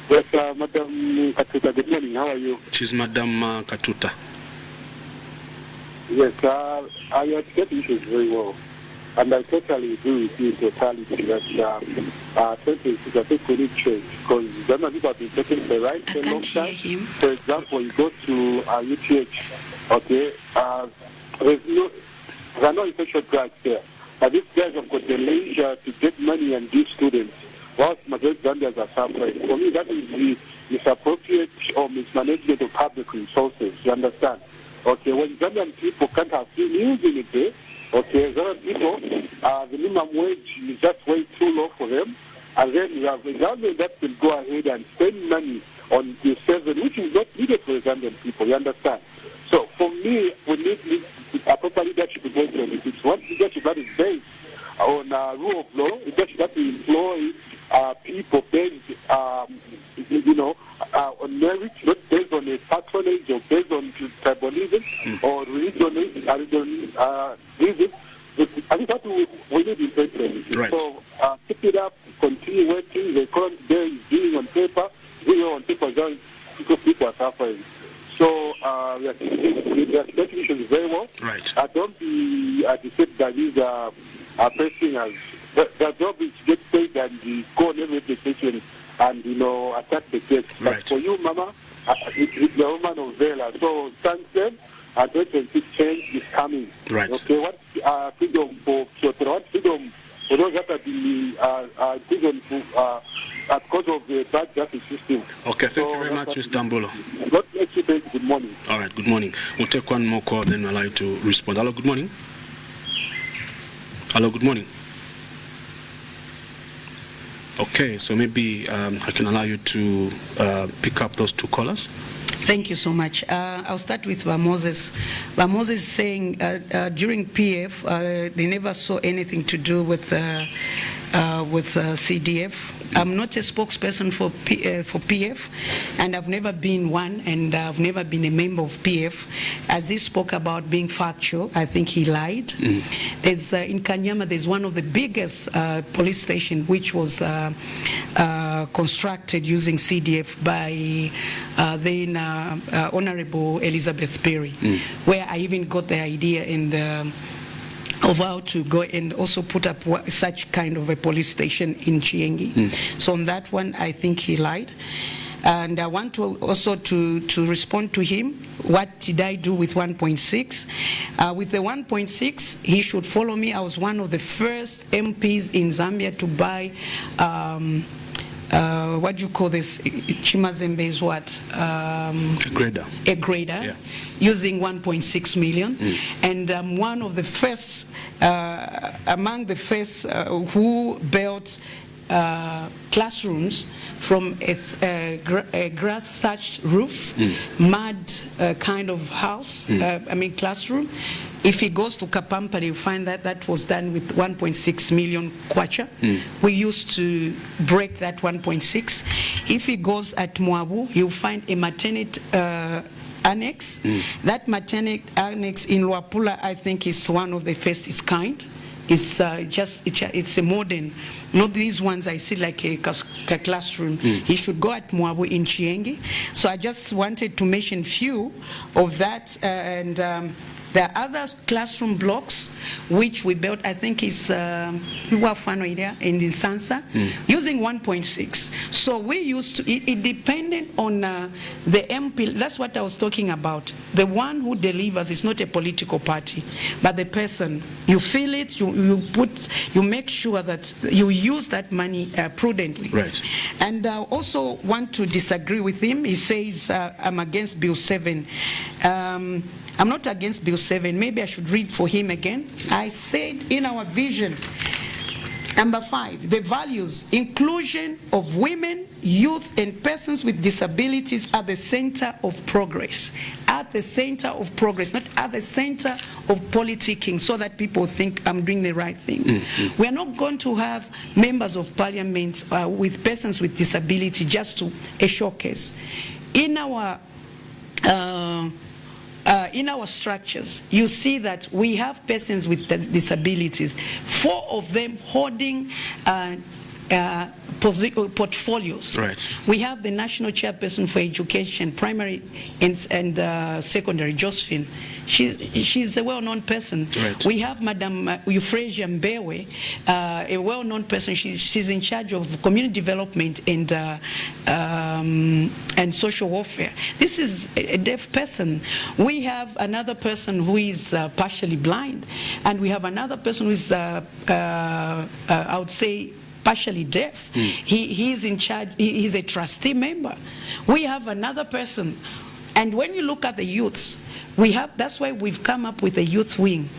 Yes, Madam Katuta. Good morning. How are you? She's Madam Katuta. Yes, I get issues very well. And I totally agree with you in totality that 2026, I think we need change because Ghana people have been taking the right for a long time. For example, you go to UTH, okay, there are no essential drugs there. But these guys have got the leisure to get money and give students, whilst majority Zambians are suffering. For me, that is the misappropriate or mismanagement of public resources, you understand? Okay, when Zambian people can't have meals in a day, okay, Zambian people, the minimum wage is just way too low for them. And then you have a government that will go ahead and spend money on the service, which is not needed for the Zambian people, you understand? So for me, we need a proper leadership in 2026. One leadership that is based on rule of law, leadership that will employ people based, on merit, not based on a patronage or based on tribalism or reason. I think that we need intention. Right. So keep it up, continue working. The current day is doing on paper, because people are suffering. So we are taking issues very well. Right. Don't be deceived that these are pressing us. Their job is to get paid and go on every application and, attack the case. Right. But for you, Mama, it's the woman of Vela. So thank them. 2026 change is coming. Right. Okay, what freedom for children? What freedom for those that have been prison because of the bad justice system? Okay, thank you very much, Mr. Ambolo. God bless you. Good morning. All right, good morning. We'll take one more call, then allow you to respond. Hello, good morning. Hello, good morning. Okay, so maybe I can allow you to pick up those two callers. Thank you so much. I'll start with Moses. Moses is saying during PF, they never saw anything to do with CDF. I'm not a spokesperson for PF, and I've never been one, and I've never been a member of PF. As he spoke about being factual, I think he lied. There's in Kanyama, there's one of the biggest police station which was constructed using CDF by then Honorable Elizabeth Phiri, where I even got the idea in the of how to go and also put up such kind of a police station in Chiengi. So on that one, I think he lied. And I want to also to respond to him. What did I do with 1.6? With the 1.6, he should follow me. I was one of the first MPs in Zambia to buy what do you call this? Chimazembe is what? A grader. A grader, yeah. Using 1.6 million. And I'm one of the first, among the first who built classrooms from a grass thatched roof, mud kind of house, classroom. If he goes to Kapampari, you find that that was done with 1.6 million kwacha. We used to break that 1.6. If he goes at Mwabu, you'll find a maternity annex. That maternity annex in Luapula, I think, is one of the first of its kind. It's it's a modern, not these ones I see like a classroom. He should go at Mwabu in Chiengi. So I just wanted to mention few of that, and there are other classroom blocks which we built, I think is in the Sansa, using 1.6. So we used to, it depended on the MP, that's what I was talking about. The one who delivers is not a political party, but the person. You feel it, you make sure that you use that money prudently. Right. And I also want to disagree with him. He says, I'm against Bill 7. I'm not against Bill 7. Maybe I should read for him again. I said in our vision, number 5, the values, inclusion of women, youth, and persons with disabilities at the center of progress. At the center of progress, not at the center of politicking, so that people think I'm doing the right thing. We are not going to have members of parliament with persons with disability just to a showcase. In our structures, you see that we have persons with disabilities, 4 of them holding portfolios. Right. We have the National Chairperson for Education, Primary and Secondary, Josephine. She's a well-known person. Right. We have Madam Euphrasia Mbewe, a well-known person. She's in charge of community development and social welfare. This is a deaf person. We have another person who is partially blind, and we have another person who is, I would say, partially deaf. He's in charge. He's a trustee member. We have another person, and when you look at the youths, that's why we've come up with a youth wing.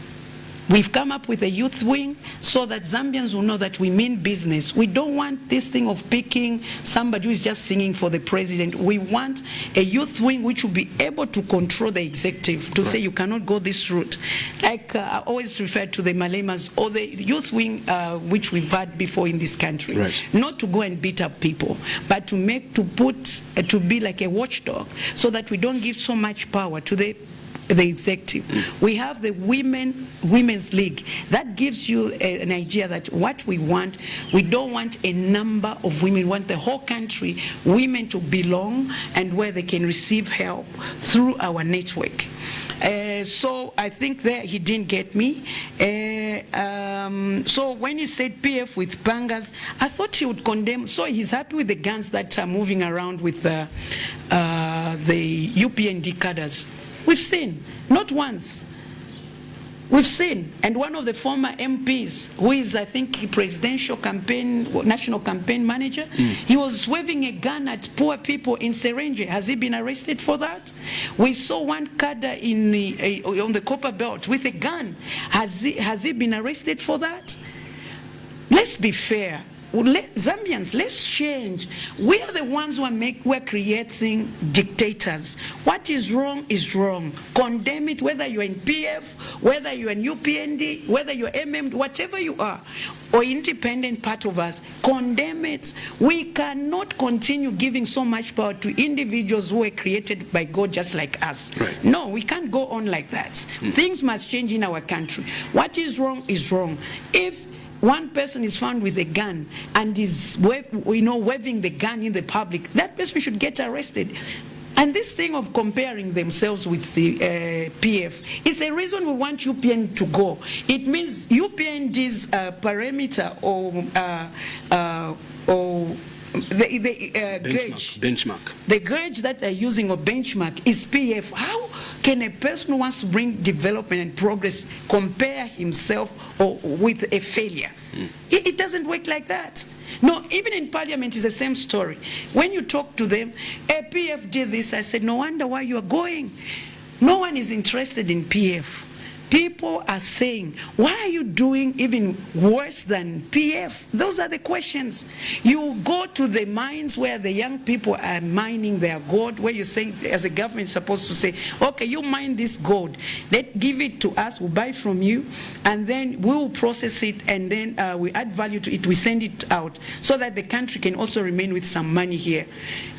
We've come up with a youth wing so that Zambians will know that we mean business. We don't want this thing of picking somebody who is just singing for the president. We want a youth wing which will be able to control the executive, to say you cannot go this route. Like I always refer to the Malemas or the youth wing which we've had before in this country. Right. Not to go and beat up people, but to be like a watchdog, so that we don't give so much power to the the executive. We have the Women's League. That gives you an idea that what we want, we don't want a number of women, we want the whole country, women to belong and where they can receive help through our network. So I think there he didn't get me. So when he said PF with pangas, I thought he would condemn. So he's happy with the guns that are moving around with the UPND cadres. We've seen, not once. We've seen, and one of the former MPs, who is, I think, presidential campaign, national campaign manager, he was waving a gun at poor people in Serenge. Has he been arrested for that? We saw one cadre on the Copper Belt with a gun. Has he been arrested for that? Let's be fair. Zambians, let's change. We are the ones who are creating dictators. What is wrong is wrong. Condemn it, whether you're in PF, whether you're in UPND, whether you're MM, whatever you are, or independent part of us, condemn it. We cannot continue giving so much power to individuals who were created by God just like us. Right. No, we can't go on like that. Things must change in our country. What is wrong is wrong. If one person is found with a gun and is waving the gun in the public, that person should get arrested. And this thing of comparing themselves with the PF is the reason we want UPN to go. It means UPND's parameter or benchmark. The gauge that they're using or benchmark is PF. How can a person who wants to bring development and progress compare himself with a failure? It doesn't work like that. No, even in parliament it's the same story. When you talk to them, a PF did this, I said, no wonder why you are going. No one is interested in PF. People are saying, why are you doing even worse than PF? Those are the questions. You go to the mines where the young people are mining their gold, where you're saying, as a government, you're supposed to say, okay, you mine this gold, give it to us, we'll buy from you, and then we will process it, and then we add value to it, we send it out, so that the country can also remain with some money here.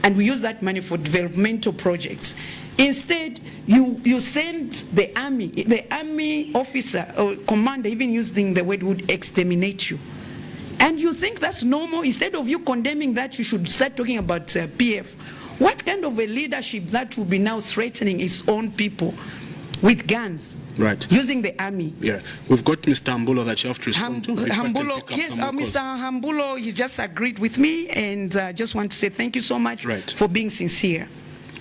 And we use that money for developmental projects. Instead, you send the army officer or commander, even using the word, would exterminate you. And you think that's normal? Instead of you condemning that, you should start talking about PF. What kind of a leadership that will be now threatening its own people with guns? Right. Using the army. Yeah. We've got Mr. Hambulo that you have to respond to. Hambulo, yes, Mr. Hambulo, he just agreed with me, and just want to say thank you so much for being sincere.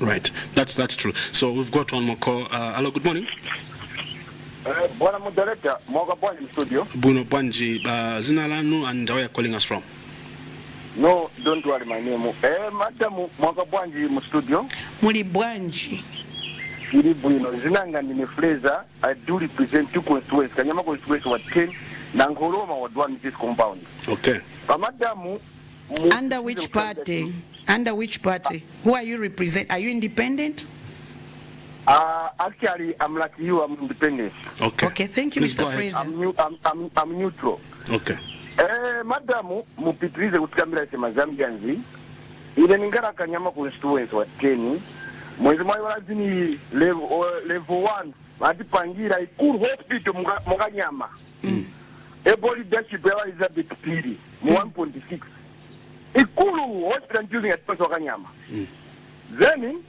Right, that's true. So we've got one more call. Hello, good morning. Bwana moderator, Mwaka Bwanji studio. Buno Bwanji, zina lanu and where you calling us from? No, don't worry my name. Madam Mwaka Bwanji mu studio. Muli Bwanji. Phiri bwino, zinanga ni Fraser. I do represent two constituencies. Kanyama constituency wa 10 na Ngoroma wa 1 this compound. Okay. Madam, under which party? Under which party? Who are you represent? Are you independent? Actually, I'm like you. I'm independent. Okay. Okay. Thank you, Mr. Fraser. I'm neutral. Okay. Madamu, mupitirize kutikambira sema Zambianzi. Ile ningara Kanyama constituency wa 10. Mwezi mwa wazini level 1. Matipangira ikuru hospital Muganyama. Able leadership ya Elizabeth Phiri. 1.6. Ikulu hospital using at Kanyama. Then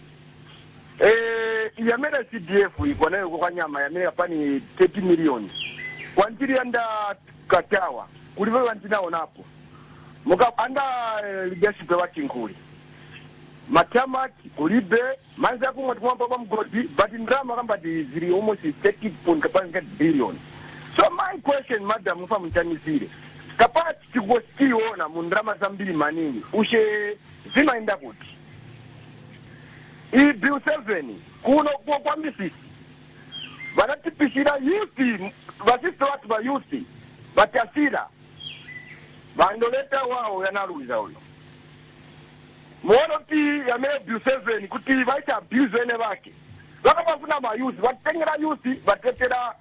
yamera CDF iko nayo kwa Kanyama yamera pani 30 million. Kwantiri anda Katawa kuliwe wantina onapo. Muka anda leadership wa Chinkuli. Matama kulibe manza ku ngati mwamba mgodi but ndrama kamba ziri almost 30.5 billion. So my question madam mfa mtanizire. Kapati tikusikiona mundrama zambili manini ushe zima enda kuti i bill 7 kuno kwa misisi vanatipishira yuthi vasisi watu va yuthi vatasira vandoleta wao yanaluza uyo muono ti yamele bill 7 kuti vaita abuse ene vake vakavafuna mayuthi vatengera yuthi vatetera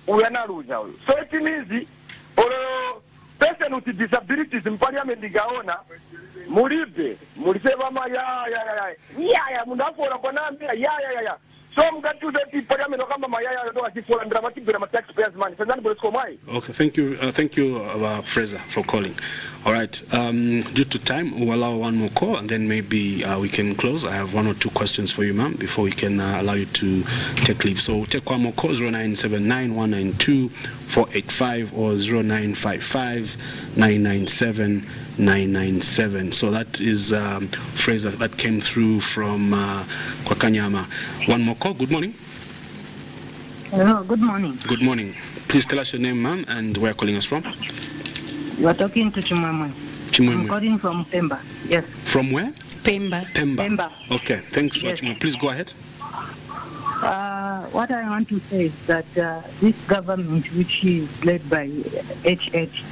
uyanaluza uyo. So it means olo person with disabilities in parliament gaona mulibe mulisema ya munafora kwa nambia ya So Katuta Parliament kama mayaya yanatoka kifua ndio matibira ma taxpayers money. Sasa ndio kwa mai. Okay, thank you, Fraser, for calling. All right, due to time, we'll allow one more call, and then maybe we can close. I have one or two questions for you, ma'am, before we can allow you to take leave. So take one more call, 0979-192-485 or 0955-997-997. So that is Fraser that came through from Kwakanyama. One more call. Good morning. Hello, good morning. Good morning. Please tell us your name, ma'am, and where you're calling us from. You are talking to Chimwemwe. I'm calling from Pemba. Yes. From where? Pemba. Pemba. Okay, thanks. Yes. Please go ahead. What I want to say is that this government, which is led by HH,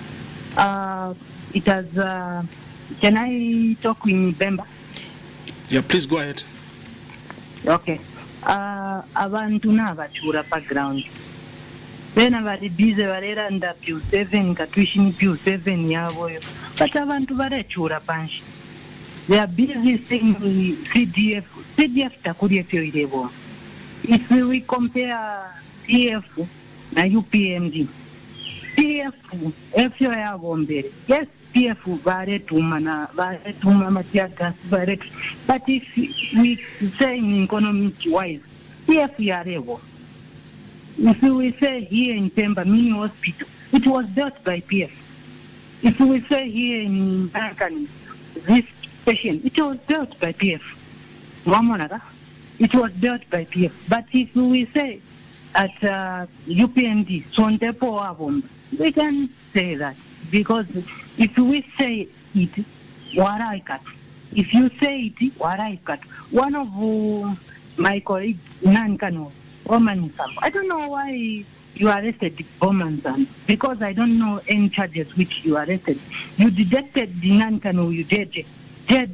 it has. Can I talk in Pemba? Yeah, please go ahead. Okay. Abantu n'abachura background. Bena bali busy bareranda Pew 7 katwishini Pew 7 yabo. But abantu barechura panshi. They are busy saying CDF takuri efyo ilebo. If we compare PF na UPMD, PF efyo yabo mbele. Yes, PF baretuma matiagas baret. But if we say in economic wise, PF yarebo. If we say here in Pemba Mini Hospital, it was built by PF. If we say here in Bankani, this patient, it was built by PF. It was built by PF. But if we say at UPND, Sondepo Avon, we can say that. Because if we say it, Waraikat. If you say it, Waraikat. One of my colleagues, Nankano, Roman Sam. I don't know why you arrested Roman Sam, because I don't know any charges which you arrested. You detected the Nankano, you did. If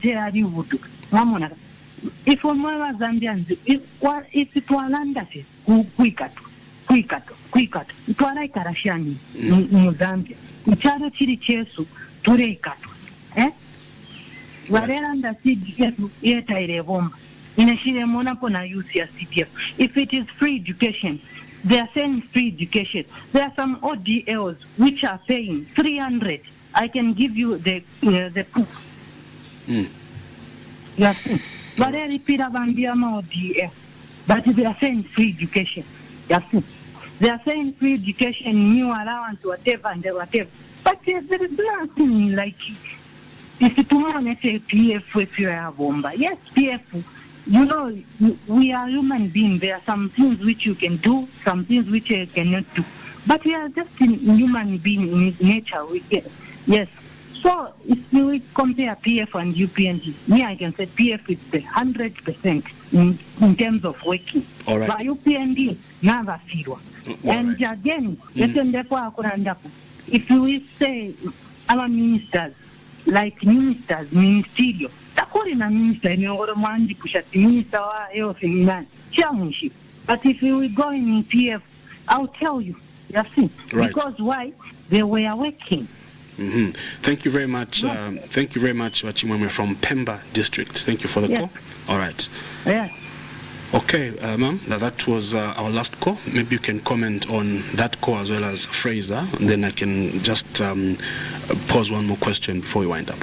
Mwelwa Zambians, if it was Landasi, quicker, it was like Karashani in Zambia. Ucharo chiri chesu, tureikatu. Warelanda CDF, yeta irevoma. Inashire monapo na use ya CDF. If it is free education, they are saying free education. There are some ODLs which are paying 300. I can give you the proof. Yes. But they repeat Bambiama ODL. But they are saying free education. Yes. They are saying free education, new allowance, whatever, and whatever. But there is nothing like if you want to say PF if you are a bomber. Yes, PF. You know, we are human beings. There are some things which you can do, some things which you cannot do. But we are just in human being in nature. Yes. So if we compare PF and UPND, I can say PF is 100% in terms of working. All right. But UPND never feel. And right. Again, if we say our ministers, like ministers, ministerial, takorina minister ni oromandi kushati minister wa Ayose chamushi. But if we go in PF, I'll tell you, right. Because why? They were working. Mm-hmm. Thank you very much. Thank you very much, Chimwemwe from Pemba District. Thank you for the call. All right. Yeah. Okay, ma'am, that was our last call. Maybe you can comment on that call as well as Fraser, and then I can just pose one more question before we wind up.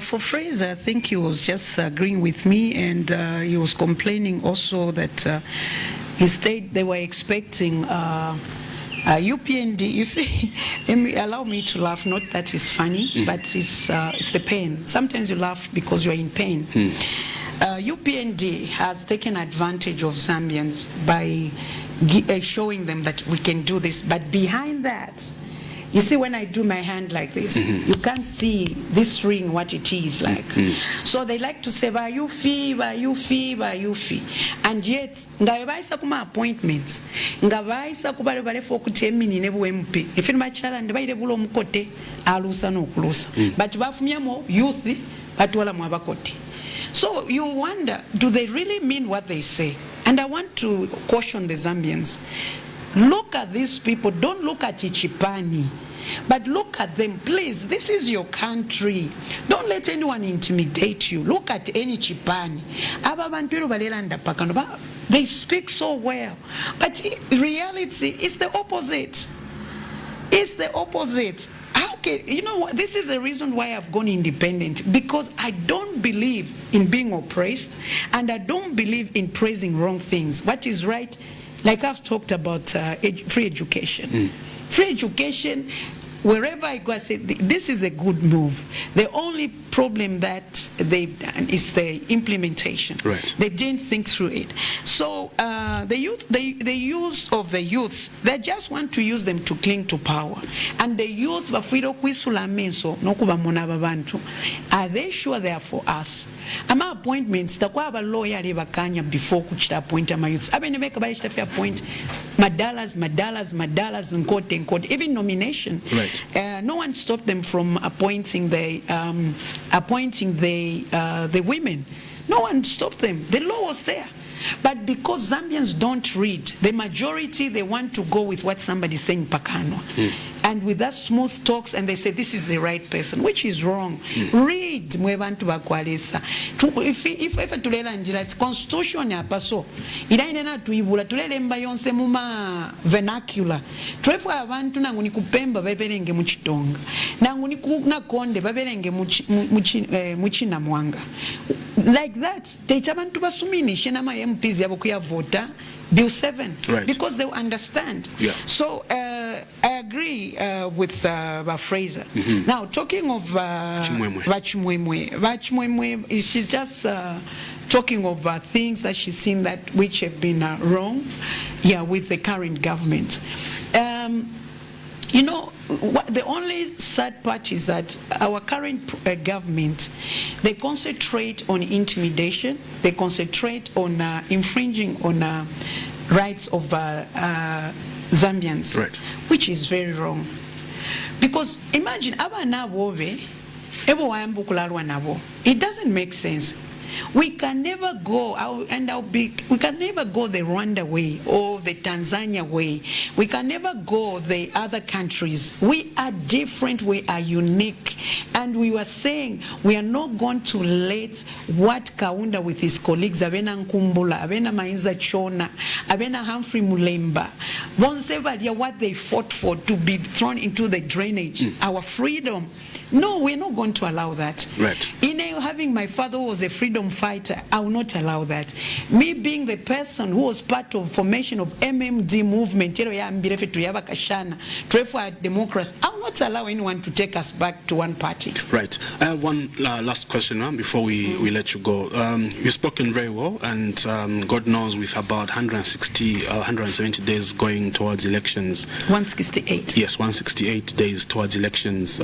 For Fraser, I think he was just agreeing with me, and he was complaining also that he said they were expecting UPND. You see, allow me to laugh. Not that it's funny, but it's the pain. Sometimes you laugh because you're in pain. UPND has taken advantage of Zambians by showing them that we can do this. But behind that, you see, when I do my hand like this, you can't see this ring, what it is like. So they like to say, "Ba you fee, ba you fee, ba you fee," and yet, ngabaisa kuma appointments, ngabaisa kubale bale for kutemini nebu MP. If in my child and by the bulo mukote, alusa no closer. But bafumyamo youth, but wala mwabakote. So you wonder, do they really mean what they say? And I want to caution the Zambians. Look at these people. Don't look at Chichipani, but look at them. Please, this is your country. Don't let anyone intimidate you. Look at any Chipani. They speak so well. But in reality, it's the opposite. It's the opposite. How can, you know what? This is the reason why I've gone independent, because I don't believe in being oppressed, and I don't believe in praising wrong things. What is right, like I've talked about free education. Free education, wherever I go, I say, this is a good move. The only problem that they've done is the implementation. Right. They didn't think through it. So the use of the youths, they just want to use them to cling to power. And the youth, are they sure they are for us? Ama appointments, takuwa aba lawyer bakanya before kuchita appoint ama youths. Abene beka balishita fi appoint madalas, nkote, even nomination. Right. No one stopped them from appointing the women. No one stopped them. The law was there. But because Zambians don't read, the majority, they want to go with what somebody's saying Pakano. And with that smooth talks, and they say this is the right person, which is wrong. Read mwebantu bakwalesa. If ever tulela njira constitution ya paso ina tuibula tulele mba yonse muma vernacular. Trefu abantu nangu ni kupemba baberenge muchitonga. Nangu ni nakonde baberenge muchina mwanga. Like that, techabantu basumini shenama MPs yabo kuya vota Bill 7, right. Because they will understand. Yeah. So I agree with Fraser. Now, talking of Vachimwemwe, she's just talking of things that she's seen that which have been wrong, with the current government. You know, the only sad part is that our current government, they concentrate on intimidation, they concentrate on infringing on rights of Zambians, right. Which is very wrong. Because imagine, it doesn't make sense. We can never go, we can never go the Rwanda way or the Tanzania way. We can never go the other countries. We are different, we are unique. And we were saying we are not going to let what Kaunda with his colleagues, Abena Nkumbula, Abena Mainza Chona, Abena Humphrey Mulemba, what they fought for to be thrown into the drainage, our freedom. No, we're not going to allow that. Right. Having my father who was a freedom fighter, I will not allow that. Me being the person who was part of formation of MMD movement, democracy, I will not allow anyone to take us back to one party. Right. I have one last question before we let you go. You've spoken very well, and God knows with about 160, 170 days going towards elections. 168. Yes, 168 days towards elections.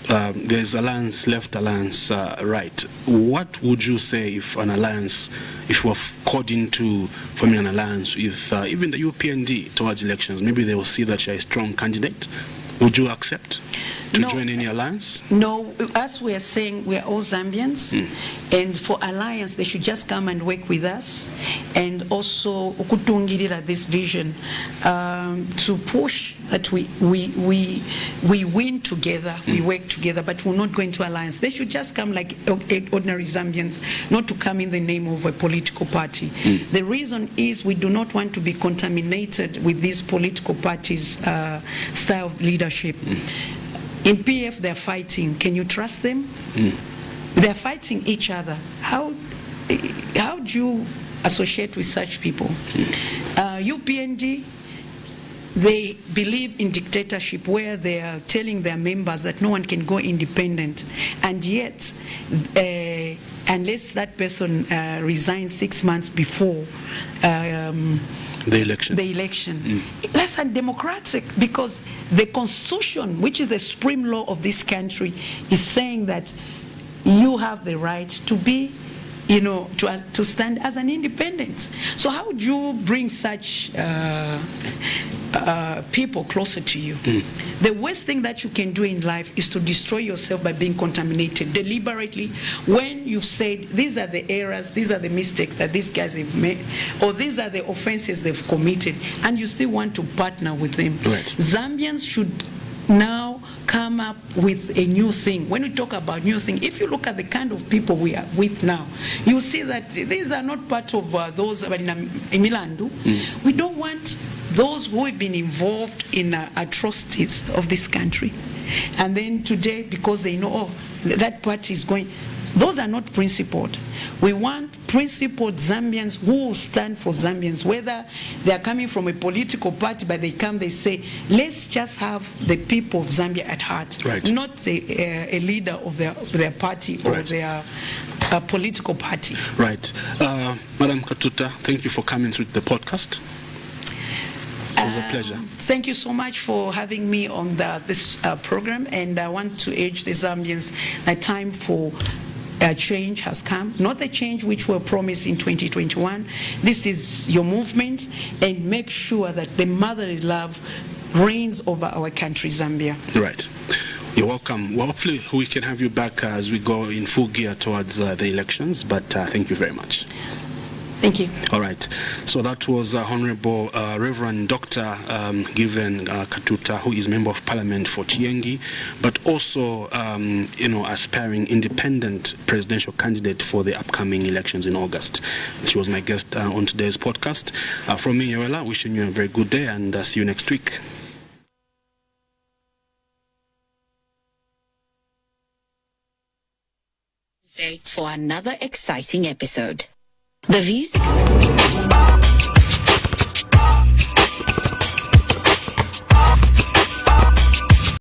There's alliance left, alliance right. What would you say if an alliance, if we're called into forming an alliance with even the UPND towards elections, maybe they will see that you're a strong candidate? Would you accept to join any alliance? No, as we are saying, we are all Zambians, and for alliance, they should just come and work with us, and also ukutungirira this vision to push that we win together, we work together, but we're not going to alliance. They should just come like ordinary Zambians, not to come in the name of a political party. The reason is we do not want to be contaminated with these political parties' style of leadership. In PF, they're fighting. Can you trust them? They're fighting each other. How do you associate with such people? UPND, they believe in dictatorship where they are telling their members that no one can go independent. And yet, unless that person resigns 6 months before the election. That's undemocratic, because the Constitution, which is the supreme law of this country, is saying that you have the right to be, to stand as an independent. So how would you bring such people closer to you? The worst thing that you can do in life is to destroy yourself by being contaminated deliberately when you've said these are the errors, these are the mistakes that these guys have made, or these are the offenses they've committed, and you still want to partner with them. Right. Zambians should now come up with a new thing. When we talk about new thing, if you look at the kind of people we are with now, you see that these are not part of those in Milandu. We don't want those who have been involved in atrocities of this country. And then today, because they know, oh, that party is going, those are not principled. We want principled Zambians who will stand for Zambians, whether they are coming from a political party, but they come, they say, let's just have the people of Zambia at heart, right. Not a leader of their party or right. their political party. Right. Madam Katuta, thank you for coming to the podcast. It was a pleasure. Thank you so much for having me on this program, and I want to urge the Zambians that time for change has come, not the change which were promised in 2021. This is your movement, and make sure that the motherly love reigns over our country, Zambia. Right. You're welcome. Well, hopefully we can have you back as we go in full gear towards the elections, but thank you very much. Thank you. All right. So that was Honorable Reverend Dr. Given Katuta, who is Member of Parliament for Chiengi, but also, aspiring independent presidential candidate for the upcoming elections in August. She was my guest on today's podcast. From me, Yowela, wishing you a very good day, and see you next week. For another exciting episode. The views